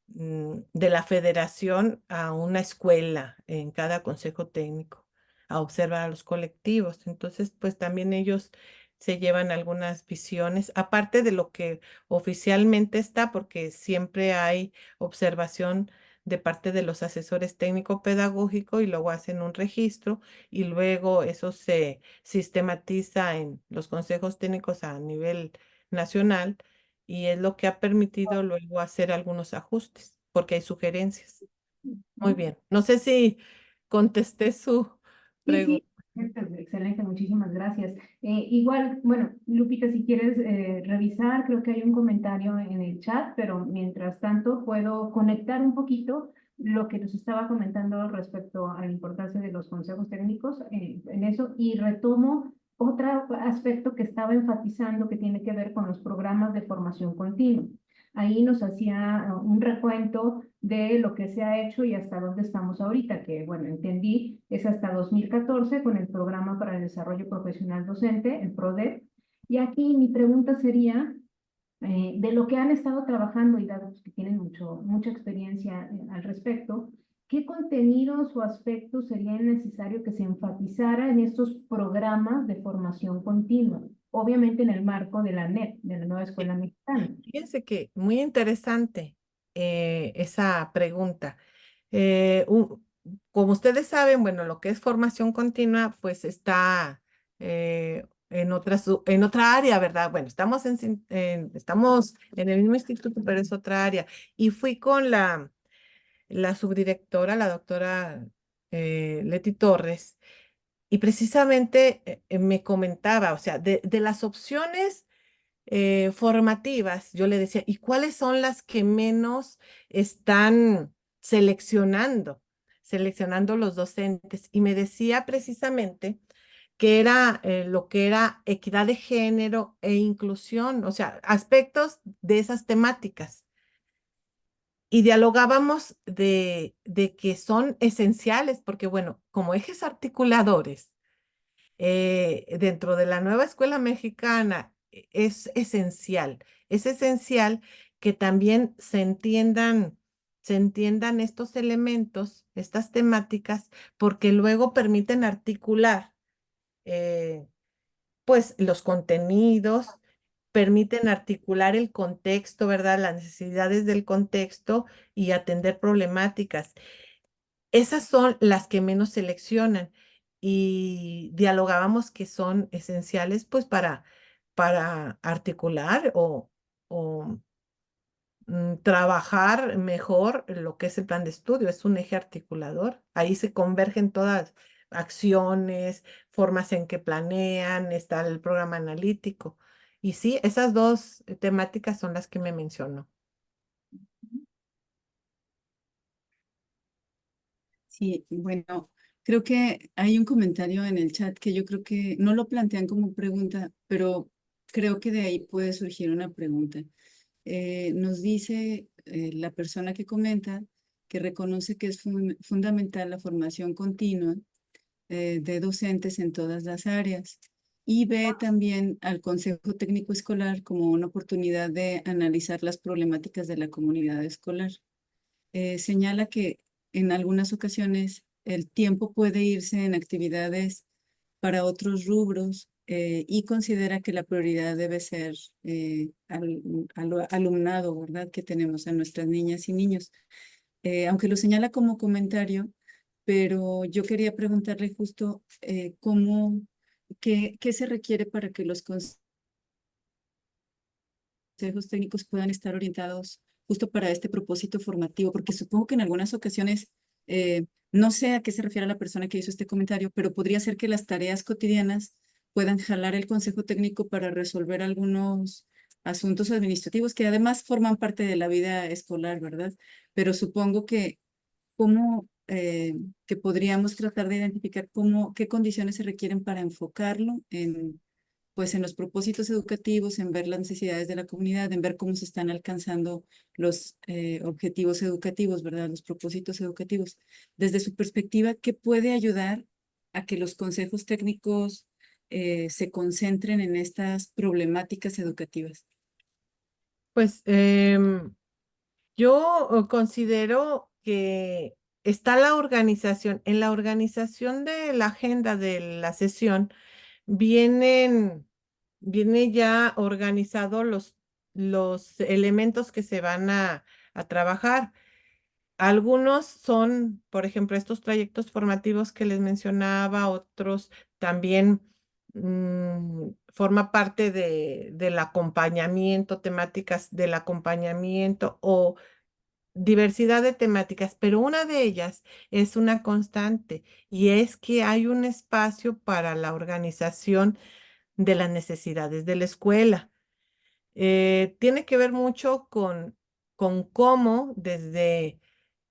de la federación a una escuela en cada consejo técnico a observar a los colectivos. Entonces, pues también ellos se llevan algunas visiones, aparte de lo que oficialmente está, porque siempre hay observación de parte de los asesores técnico-pedagógico y luego hacen un registro y luego eso se sistematiza en los consejos técnicos a nivel nacional y es lo que ha permitido luego hacer algunos ajustes, porque hay sugerencias. Muy bien. No sé si contesté su Sí, pregunta. sí, excelente, muchísimas gracias. Igual, bueno, Lupita, si quieres revisar, creo que hay un comentario en el chat, pero mientras tanto puedo conectar un poquito lo que nos estaba comentando respecto a la importancia de los consejos técnicos en eso y retomo otro aspecto que estaba enfatizando que tiene que ver con los programas de formación continua. Ahí nos hacía un recuento de lo que se ha hecho y hasta dónde estamos ahorita, que bueno, entendí, es hasta 2014 con el Programa para el Desarrollo Profesional Docente, el PRODEP. Y aquí mi pregunta sería, de lo que han estado trabajando y dados que tienen mucha experiencia al respecto, ¿qué contenidos o aspectos sería necesario que se enfatizara en estos programas de formación continua? Obviamente en el marco de la NEP, de la Nueva Escuela Mexicana. Fíjense que muy interesante esa pregunta. Como ustedes saben, bueno, lo que es formación continua, pues está en otra área, ¿verdad? Bueno, estamos en el mismo instituto, pero es otra área. Y fui con la subdirectora, la doctora Leti Torres, y precisamente me comentaba, o sea, de las opciones formativas, yo le decía, ¿y cuáles son las que menos están seleccionando los docentes? Y me decía precisamente que era lo que era equidad de género e inclusión, o sea, aspectos de esas temáticas. Y dialogábamos de que son esenciales, porque bueno, como ejes articuladores, dentro de la nueva escuela mexicana es esencial que también se entiendan estos elementos, estas temáticas, porque luego permiten articular eh, pues los contenidos, permiten articular el contexto, ¿verdad? Las necesidades del contexto y atender problemáticas. Esas son las que menos seleccionan y dialogábamos que son esenciales pues para articular o trabajar mejor lo que es el plan de estudio. Es un eje articulador. Ahí se convergen todas acciones, formas en que planean, está el programa analítico. Y sí, esas dos temáticas son las que me mencionó. Sí, bueno, creo que hay un comentario en el chat que yo creo que no lo plantean como pregunta, pero creo que de ahí puede surgir una pregunta. Nos dice la persona que comenta que reconoce que es fundamental la formación continua de docentes en todas las áreas y ve también al Consejo Técnico Escolar como una oportunidad de analizar las problemáticas de la comunidad escolar. Señala que en algunas ocasiones el tiempo puede irse en actividades para otros rubros y considera que la prioridad debe ser al alumnado, ¿verdad? Que tenemos a nuestras niñas y niños. Aunque lo señala como comentario, pero yo quería preguntarle justo qué se requiere para que los consejos técnicos puedan estar orientados justo para este propósito formativo, porque supongo que en algunas ocasiones, no sé a qué se refiere la persona que hizo este comentario, pero podría ser que las tareas cotidianas puedan jalar el consejo técnico para resolver algunos asuntos administrativos que además forman parte de la vida escolar, ¿verdad? Pero supongo que que podríamos tratar de identificar qué condiciones se requieren para enfocarlo pues en los propósitos educativos, en ver las necesidades de la comunidad, en ver cómo se están alcanzando los objetivos educativos, ¿verdad? Los propósitos educativos. Desde su perspectiva, ¿qué puede ayudar a que los consejos técnicos se concentren en estas problemáticas educativas? Pues yo considero que está la organización. En la organización de la agenda de la sesión viene ya organizado los elementos que se van a trabajar. Algunos son, por ejemplo, estos trayectos formativos que les mencionaba, otros también forma parte del acompañamiento, temáticas del acompañamiento o diversidad de temáticas, pero una de ellas es una constante y es que hay un espacio para la organización de las necesidades de la escuela. Tiene que ver mucho con cómo desde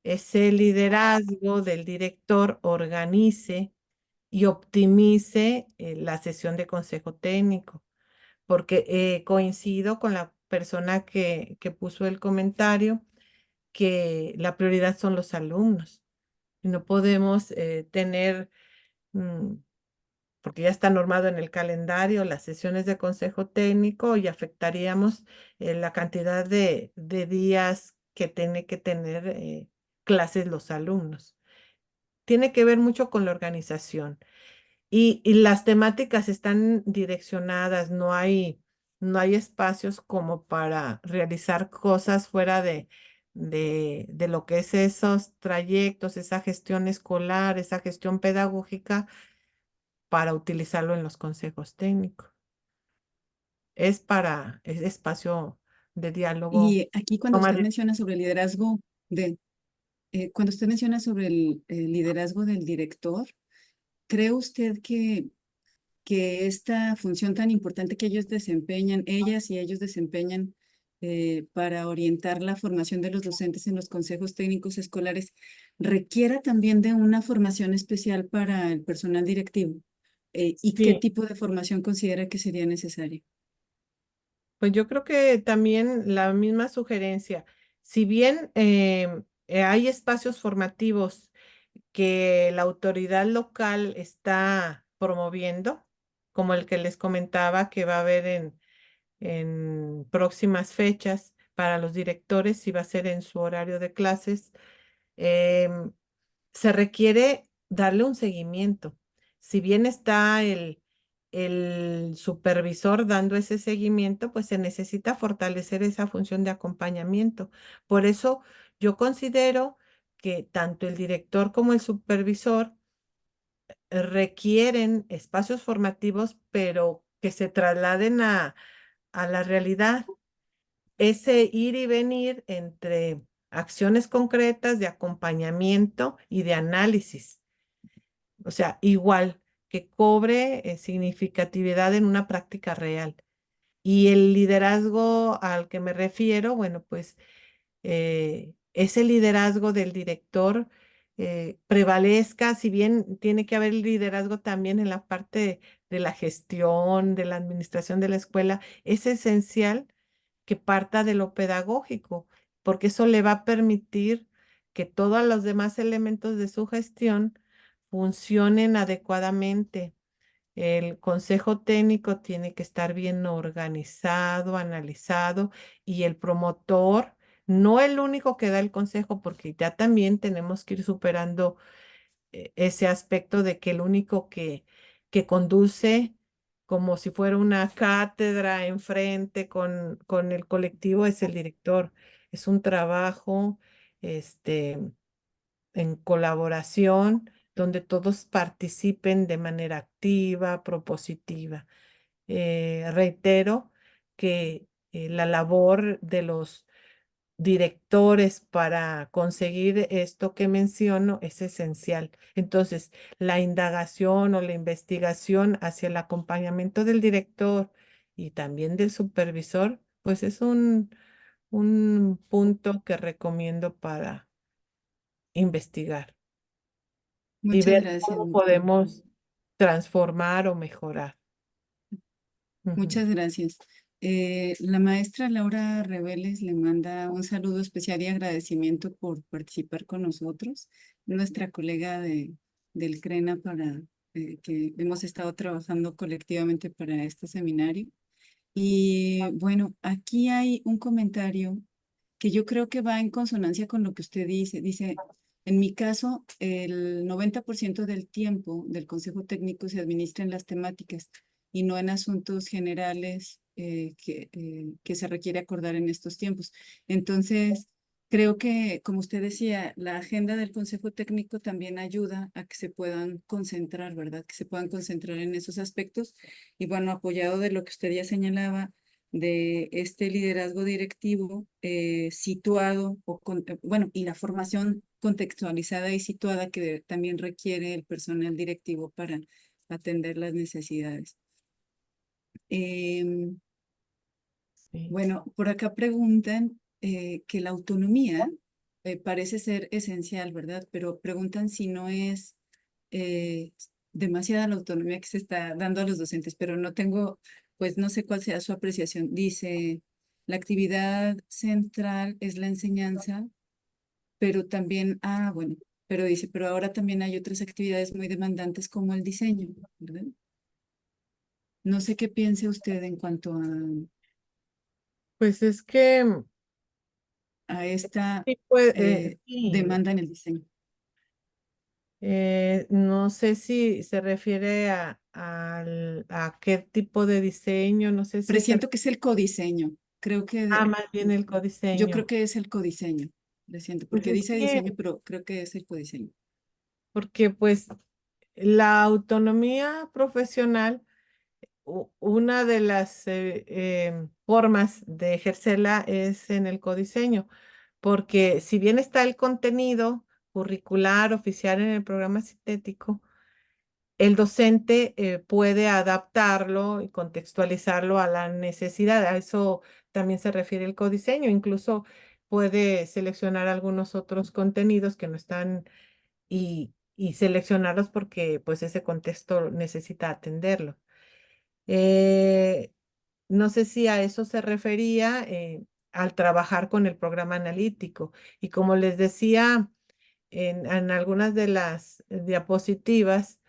ese liderazgo del director organice y optimice la sesión de consejo técnico, porque coincido con la persona que puso el comentario que la prioridad son los alumnos. Y no podemos tener, porque ya está normado en el calendario, las sesiones de consejo técnico y afectaríamos la cantidad de días que tiene que tener clases los alumnos. Tiene que ver mucho con la organización. Y las temáticas están direccionadas, no hay espacios como para realizar cosas fuera de lo que es esos trayectos, esa gestión escolar, esa gestión pedagógica para utilizarlo en los consejos técnicos. Es espacio de diálogo. Y aquí cuando Toma usted de- menciona sobre el liderazgo cuando usted menciona sobre el liderazgo del director, ¿cree usted que esta función tan importante que ellos desempeñan, ellas y ellos desempeñan para orientar la formación de los docentes en los consejos técnicos escolares, requiera también de una formación especial para el personal directivo? ¿Y qué Sí, tipo de formación considera que sería necesaria? pues yo creo que también la misma sugerencia. Si bien hay espacios formativos que la autoridad local está promoviendo, como el que les comentaba que va a haber en próximas fechas para los directores, y va a ser en su horario de clases, em, se requiere darle un seguimiento. Si bien está el supervisor dando ese seguimiento, pues se necesita fortalecer esa función de acompañamiento. Por eso yo considero que tanto el director como el supervisor requieren espacios formativos, pero que se trasladen a la realidad. Ese ir y venir entre acciones concretas de acompañamiento y de análisis. O sea, igual que cobre significatividad en una práctica real. Y el liderazgo al que me refiero, bueno, pues ese liderazgo del director prevalezca, si bien tiene que haber liderazgo también en la parte de la gestión, de la administración de la escuela, es esencial que parta de lo pedagógico, porque eso le va a permitir que todos los demás elementos de su gestión funcionen adecuadamente. El consejo técnico tiene que estar bien organizado, analizado, y el promotor, no el único que da el consejo, porque ya también tenemos que ir superando ese aspecto de que el único que conduce como si fuera una cátedra enfrente con el colectivo es el director. Es un trabajo este, en colaboración donde todos participen de manera activa, propositiva. Reitero que la labor de los directores para conseguir esto que menciono es esencial. Entonces, la indagación o la investigación hacia el acompañamiento del director y también del supervisor, pues es un punto que recomiendo para investigar y Muchas ver gracias, cómo doctora. podemos transformar o mejorar. Ujú. Muchas gracias. La maestra Laura Reveles le manda un saludo especial y agradecimiento por participar con nosotros, nuestra colega del CRENA para que hemos estado trabajando colectivamente para este seminario. Y bueno, aquí hay un comentario que yo creo que va en consonancia con lo que usted dice. Dice, en mi caso, el 90% del tiempo del Consejo Técnico se administra en las temáticas y no en asuntos generales que se requiere acordar en estos tiempos. Entonces, creo que, como usted decía, la agenda del Consejo Técnico también ayuda a que se puedan concentrar, ¿verdad? Que se puedan concentrar en esos aspectos. Y bueno, apoyado de lo que usted ya señalaba, de este liderazgo directivo situado, bueno, y la formación contextualizada y situada que también requiere el personal directivo para atender las necesidades. Em, Sí. bueno, por acá preguntan que la autonomía parece ser esencial, ¿verdad? Pero preguntan si no es demasiada la autonomía que se está dando a los docentes, pero no tengo, pues no sé cuál sea su apreciación. Dice, la actividad central es la enseñanza, pero también, bueno, pero dice, pero ahora también hay otras actividades muy demandantes como el diseño, ¿verdad? No sé qué piense usted en cuanto Pues es que a esta sí, sí, demanda en el diseño. no sé si se refiere a qué tipo de diseño, no sé si Presiento que es el codiseño. Creo que, más bien el yo creo codiseño. que es el codiseño. Presiento, Pues porque es dice que, diseño, pero creo que es el codiseño. porque pues la autonomía profesional, una de las formas de ejercerla es en el codiseño, porque si bien está el contenido curricular oficial en el programa sintético, el docente puede adaptarlo y contextualizarlo a la necesidad. A eso también se refiere el codiseño. Incluso puede seleccionar algunos otros contenidos que no están y seleccionarlos porque pues ese contexto necesita atenderlo. Eh, no sé si a eso se refería al trabajar con el programa analítico. Y como les decía en algunas de las diapositivas,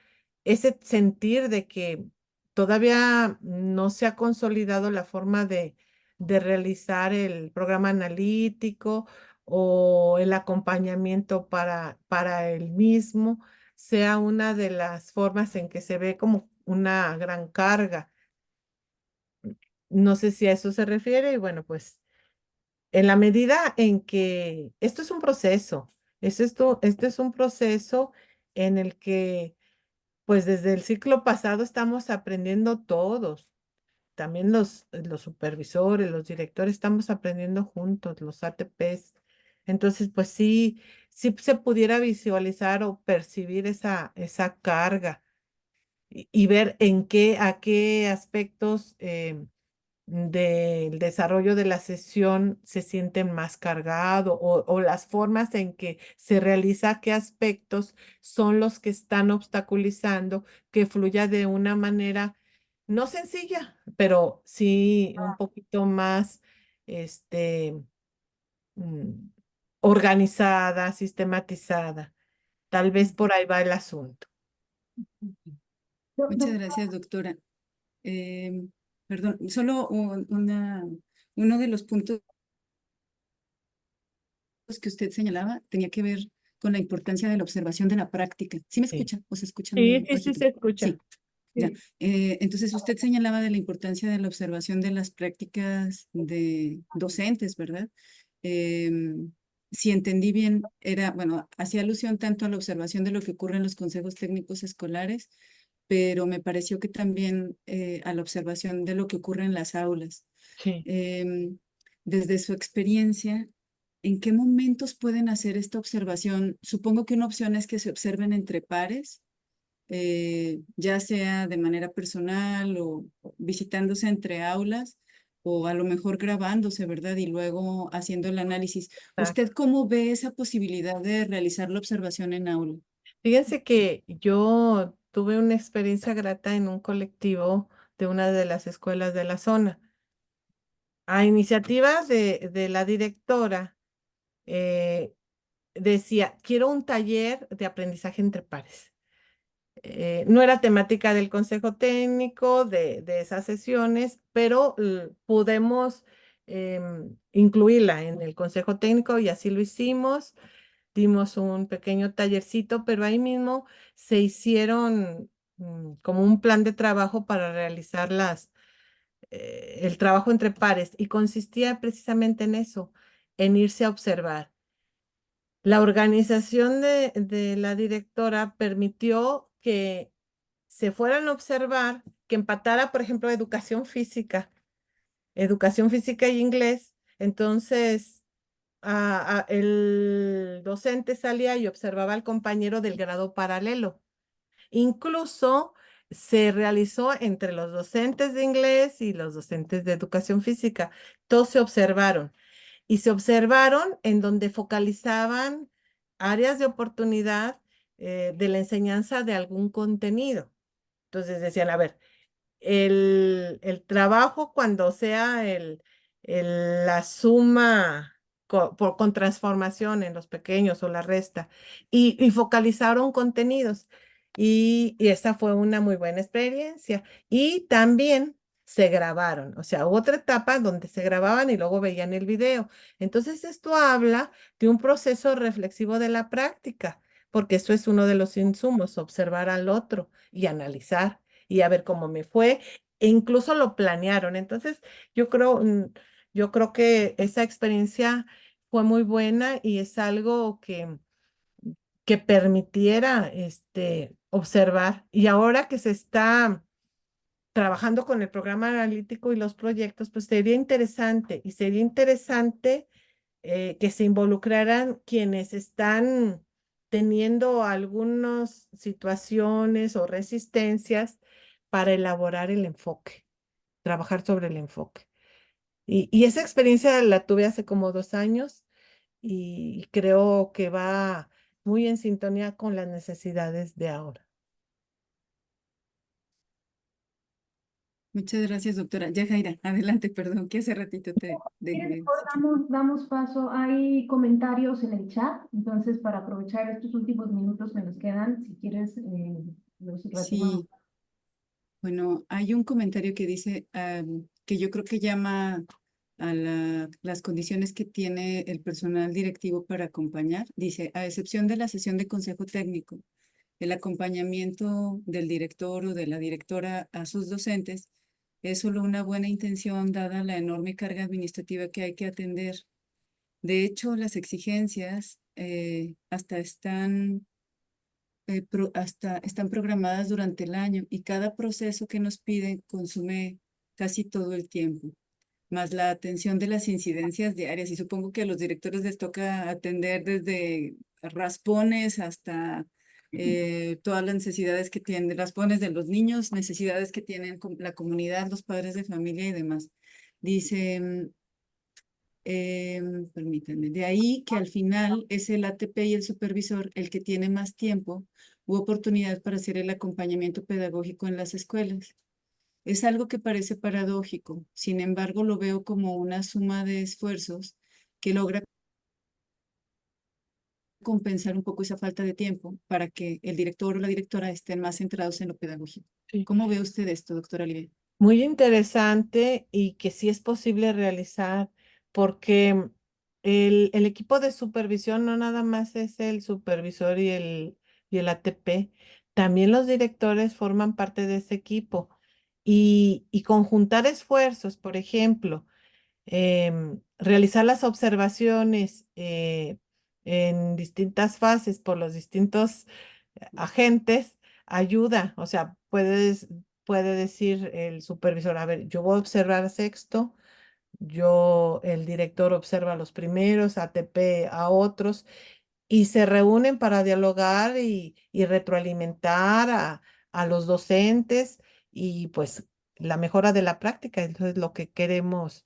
ese sentir de que todavía no se ha consolidado la forma de realizar el programa analítico o el acompañamiento para el mismo, sea una de las formas en que se ve como una gran carga. No sé si a eso se refiere, y bueno, pues en la medida en que esto es un proceso, esto es un proceso en el que, pues desde el ciclo pasado estamos aprendiendo todos, también los supervisores, los directores, estamos aprendiendo juntos, los ATPs. Entonces, pues sí, sí se pudiera visualizar o percibir esa carga y ver a qué aspectos del desarrollo de la sesión se sienten más cargado o las formas en que se realiza, qué aspectos son los que están obstaculizando que fluya de una manera no sencilla, pero sí un poquito más este, mm, organizada, sistematizada. Tal vez por ahí va el asunto. Muchas gracias, doctora. Perdón, solo uno de los puntos que usted señalaba tenía que ver con la importancia de la observación de la práctica. ¿Sí me Sí, escucha o se escucha sí, muy sí, sí bajito? se escucha. Sí, ya. Entonces, usted señalaba de la importancia de la observación de las prácticas de docentes, ¿verdad? Em, si entendí bien, bueno, hacía alusión tanto a la observación de lo que ocurre en los consejos técnicos escolares, pero me pareció que también a la observación de lo que ocurre en las aulas. Sí. Desde su experiencia, ¿en qué momentos pueden hacer esta observación? Supongo que una opción es que se observen entre pares, ya sea de manera personal o visitándose entre aulas, o a lo mejor grabándose, ¿verdad? Y luego haciendo el análisis. ¿Usted cómo ve esa posibilidad de realizar la observación en aula? Fíjense que yo tuve una experiencia grata en un colectivo de una de las escuelas de la zona. A iniciativa de la directora, eh, decía, quiero un taller de aprendizaje entre pares. No era temática del consejo técnico de esas sesiones, pero pudimos incluirla en el consejo técnico y así lo hicimos. Dimos un pequeño tallercito, pero ahí mismo se hicieron como un plan de trabajo para realizar el trabajo entre pares y consistía precisamente en eso, en irse a observar. La organización de la directora permitió que se fueran a observar, que empatara, por ejemplo, educación física y inglés. Entonces, el docente salía y observaba al compañero del grado paralelo. Incluso se realizó entre los docentes de inglés y los docentes de educación física. Todos se observaron y se observaron en donde focalizaban áreas de oportunidad de la enseñanza de algún contenido. Entonces decían, a ver, el trabajo cuando sea la suma con transformación en los pequeños o la resta y focalizaron contenidos y esa fue una muy buena experiencia y también se grabaron, o sea, hubo otra etapa donde se grababan y luego veían el video. Entonces esto habla de un proceso reflexivo de la práctica, porque eso es uno de los insumos, observar al otro y analizar y a ver cómo me fue, e incluso lo planearon. Entonces, yo creo que esa experiencia fue muy buena y es algo que permitiera observar. Y ahora que se está trabajando con el programa analítico y los proyectos, pues sería interesante que se involucraran quienes están teniendo algunas situaciones o resistencias para elaborar el enfoque, trabajar sobre el enfoque. Y esa experiencia la tuve hace como 2 años y creo que va muy en sintonía con las necesidades de ahora. Muchas gracias, doctora. Ya, Jaira, adelante, perdón, que hace ratito te ¿Quieres, dejé. mejor damos paso? Hay comentarios en el chat, entonces para aprovechar estos últimos minutos que nos quedan, si quieres, los retomamos. Sí, bueno, hay un comentario que dice que yo creo que llama a las condiciones que tiene el personal directivo para acompañar. Dice, a excepción de la sesión de consejo técnico, el acompañamiento del director o de la directora a sus docentes es solo una buena intención dada la enorme carga administrativa que hay que atender. De hecho, las exigencias hasta están programadas durante el año y cada proceso que nos piden consume casi todo el tiempo, más la atención de las incidencias diarias. Y supongo que a los directores les toca atender desde raspones hasta todas las necesidades que tienen, raspones de los niños, necesidades que tienen la comunidad, los padres de familia y demás. Dice, permítanme, de ahí que al final es el ATP y el supervisor el que tiene más tiempo u oportunidad para hacer el acompañamiento pedagógico en las escuelas. Es algo que parece paradójico, sin embargo lo veo como una suma de esfuerzos que logra compensar un poco esa falta de tiempo para que el director o la directora estén más centrados en lo pedagógico. Sí. ¿Cómo ve usted esto, doctora Olivia? Muy interesante y que sí es posible realizar porque el equipo de supervisión no nada más es el supervisor y el ATP, también los directores forman parte de ese equipo y conjuntar esfuerzos, por ejemplo, realizar las observaciones en distintas fases por los distintos agentes ayuda, o sea, puede decir el supervisor, a ver, yo voy a observar a sexto, el director observa a los primeros, ATP a otros, y se reúnen para dialogar y retroalimentar a los docentes y pues la mejora de la práctica, eso es lo que queremos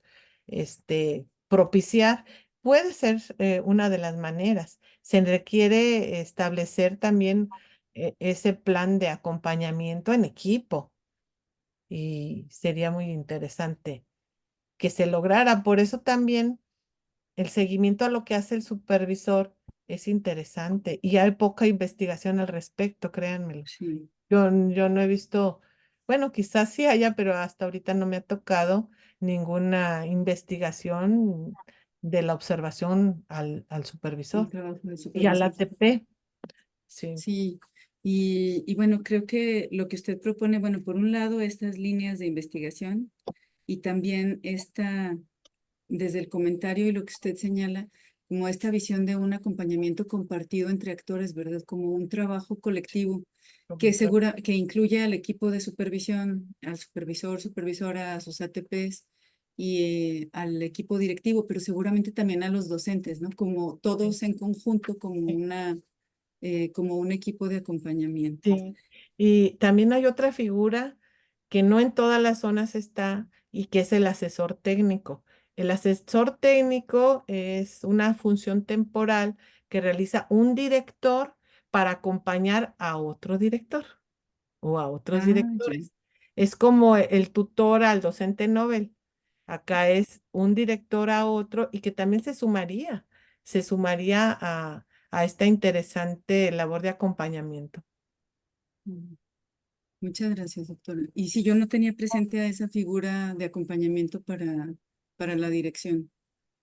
propiciar. Puede ser una de las maneras. Se requiere establecer también ese plan de acompañamiento en equipo y sería muy interesante que se lograra. Por eso también el seguimiento a lo que hace el supervisor es interesante y hay poca investigación al respecto, créanmelo. Sí. Yo no he visto, bueno, quizás sí haya, pero hasta ahorita no me ha tocado ninguna investigación de la observación al Un supervisor trabajo de y al supervisor. ATP. Sí, Sí, y bueno, creo que lo que usted propone, bueno, por un lado, estas líneas de investigación y también esta, desde el comentario y lo que usted señala, como esta visión de un acompañamiento compartido entre actores, ¿verdad? Como un trabajo colectivo que incluye al equipo de supervisión, al supervisor, supervisora, a sus ATPs y al equipo directivo, pero seguramente también a los docentes, ¿no? Como todos en conjunto, como un equipo de acompañamiento. sí. Y también hay otra figura que no en todas las zonas está y que es el asesor técnico. El asesor técnico es una función temporal que realiza un director para acompañar a otro director o a otros Ah, ya. directores. Es como el tutor al docente Nobel. Acá es un director a otro y que también se sumaría a esta interesante labor de acompañamiento. Mm. Muchas gracias, doctora. Y si yo no tenía presente a esa figura de acompañamiento para la dirección,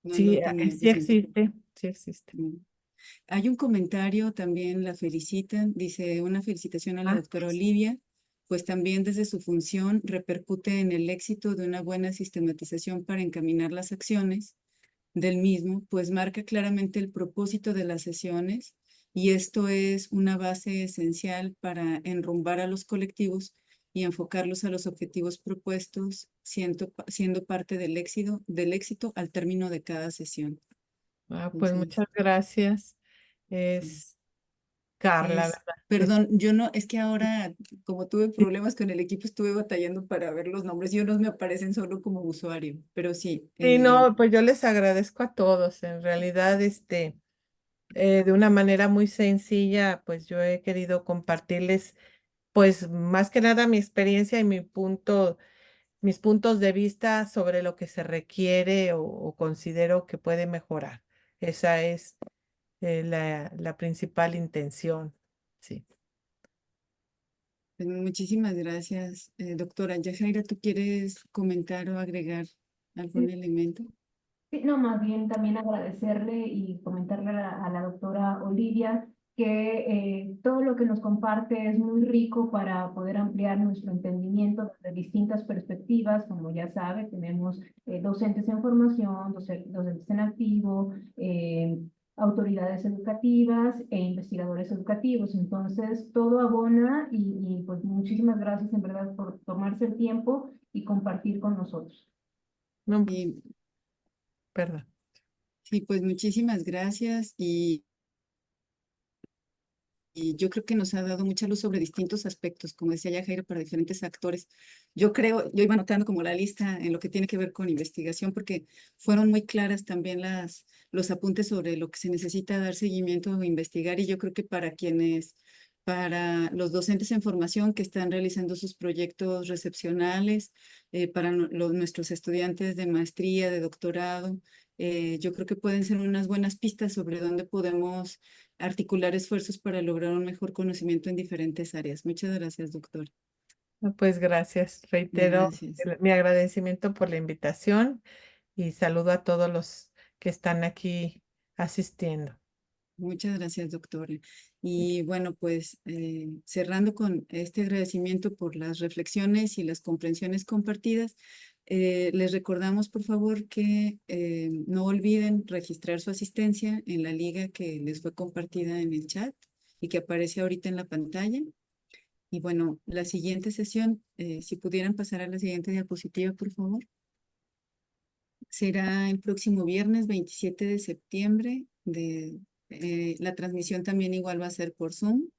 no Sí, lo tenía sí presente. existe, sí existe. Mm. Hay un comentario, también la felicitan, dice una felicitación a la Ah, doctora Olivia, pues también desde su función repercute en el éxito de una buena sistematización para encaminar las acciones del mismo, pues marca claramente el propósito de las sesiones y esto es una base esencial para enrumbar a los colectivos y enfocarlos a los objetivos propuestos, siendo parte del éxito al término de cada sesión. pues Entonces, muchas gracias. mm, Es Carla, ¿verdad? perdón, yo no, es que ahora, como tuve problemas con el equipo, estuve batallando para ver los nombres y unos me aparecen solo como usuario, pero sí, Sí, no, pues yo les agradezco a todos. En realidad, de una manera muy sencilla, pues yo he querido compartirles, pues más que nada mi experiencia y mis puntos de vista sobre lo que se requiere o considero que puede mejorar. Esa es la principal intención. Sí. pues muchísimas gracias, doctora. Yajaira, ¿tú quieres comentar o agregar algún elemento? Sí, no, más bien también agradecerle y comentarle a la doctora Olivia que todo lo que nos comparte es muy rico para poder ampliar nuestro entendimiento desde distintas perspectivas. Como ya sabe, tenemos docentes en formación, docentes en activo, autoridades educativas e investigadores educativos. Entonces, todo abona y pues muchísimas gracias en verdad por tomarse el tiempo y compartir con nosotros. No, Y, perdón. sí, pues muchísimas gracias y yo creo que nos ha dado mucha luz sobre distintos aspectos, como decía ya Jairo, para diferentes actores. Yo iba anotando como la lista en lo que tiene que ver con investigación, porque fueron muy claras también los apuntes sobre lo que se necesita dar seguimiento o investigar, y yo creo que para los docentes en formación que están realizando sus proyectos recepcionales, para nuestros estudiantes de maestría, de doctorado, yo creo que pueden ser unas buenas pistas sobre dónde podemos articular esfuerzos para lograr un mejor conocimiento en diferentes áreas. Muchas gracias, doctor. No, pues gracias. Reitero Gracias. mi agradecimiento por la invitación y saludo a todos los que están aquí asistiendo. Muchas gracias, doctora. Y bueno, pues cerrando con este agradecimiento por las reflexiones y las comprensiones compartidas, les recordamos, por favor, que no olviden registrar su asistencia en la liga que les fue compartida en el chat y que aparece ahorita en la pantalla. Y bueno, la siguiente sesión, si pudieran pasar a la siguiente diapositiva, por favor. Será el próximo viernes 27 de septiembre. La transmisión también igual va a ser por Zoom.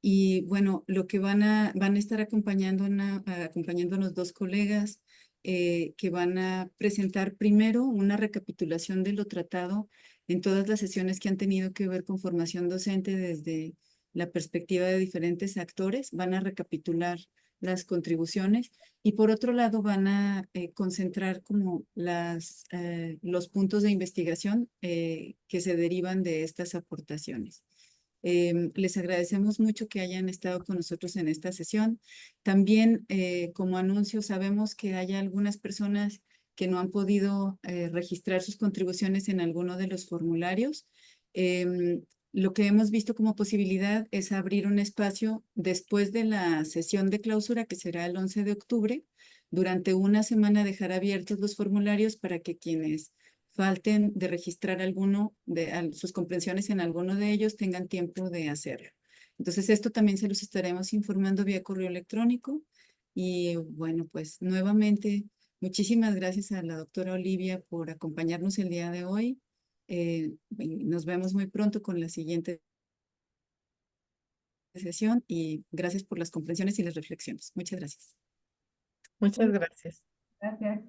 Y bueno, lo que van a estar acompañándonos dos colegas que van a presentar primero una recapitulación de lo tratado en todas las sesiones que han tenido que ver con formación docente desde la perspectiva de diferentes actores. Van a recapitular las contribuciones y por otro lado van a concentrar como los puntos de investigación que se derivan de estas aportaciones. Les agradecemos mucho que hayan estado con nosotros en esta sesión. También, como anuncio, sabemos que hay algunas personas que no han podido registrar sus contribuciones en alguno de los formularios. Lo que hemos visto como posibilidad es abrir un espacio después de la sesión de clausura, que será el 11 de octubre, durante una semana dejar abiertos los formularios para que quienes falten de registrar sus comprensiones en alguno de ellos tengan tiempo de hacerlo. Entonces, esto también se los estaremos informando vía correo electrónico. Y bueno, pues nuevamente, muchísimas gracias a la doctora Olivia por acompañarnos el día de hoy. Y nos vemos muy pronto con la siguiente sesión y gracias por las comprensiones y las reflexiones. Muchas gracias. Muchas gracias. Gracias.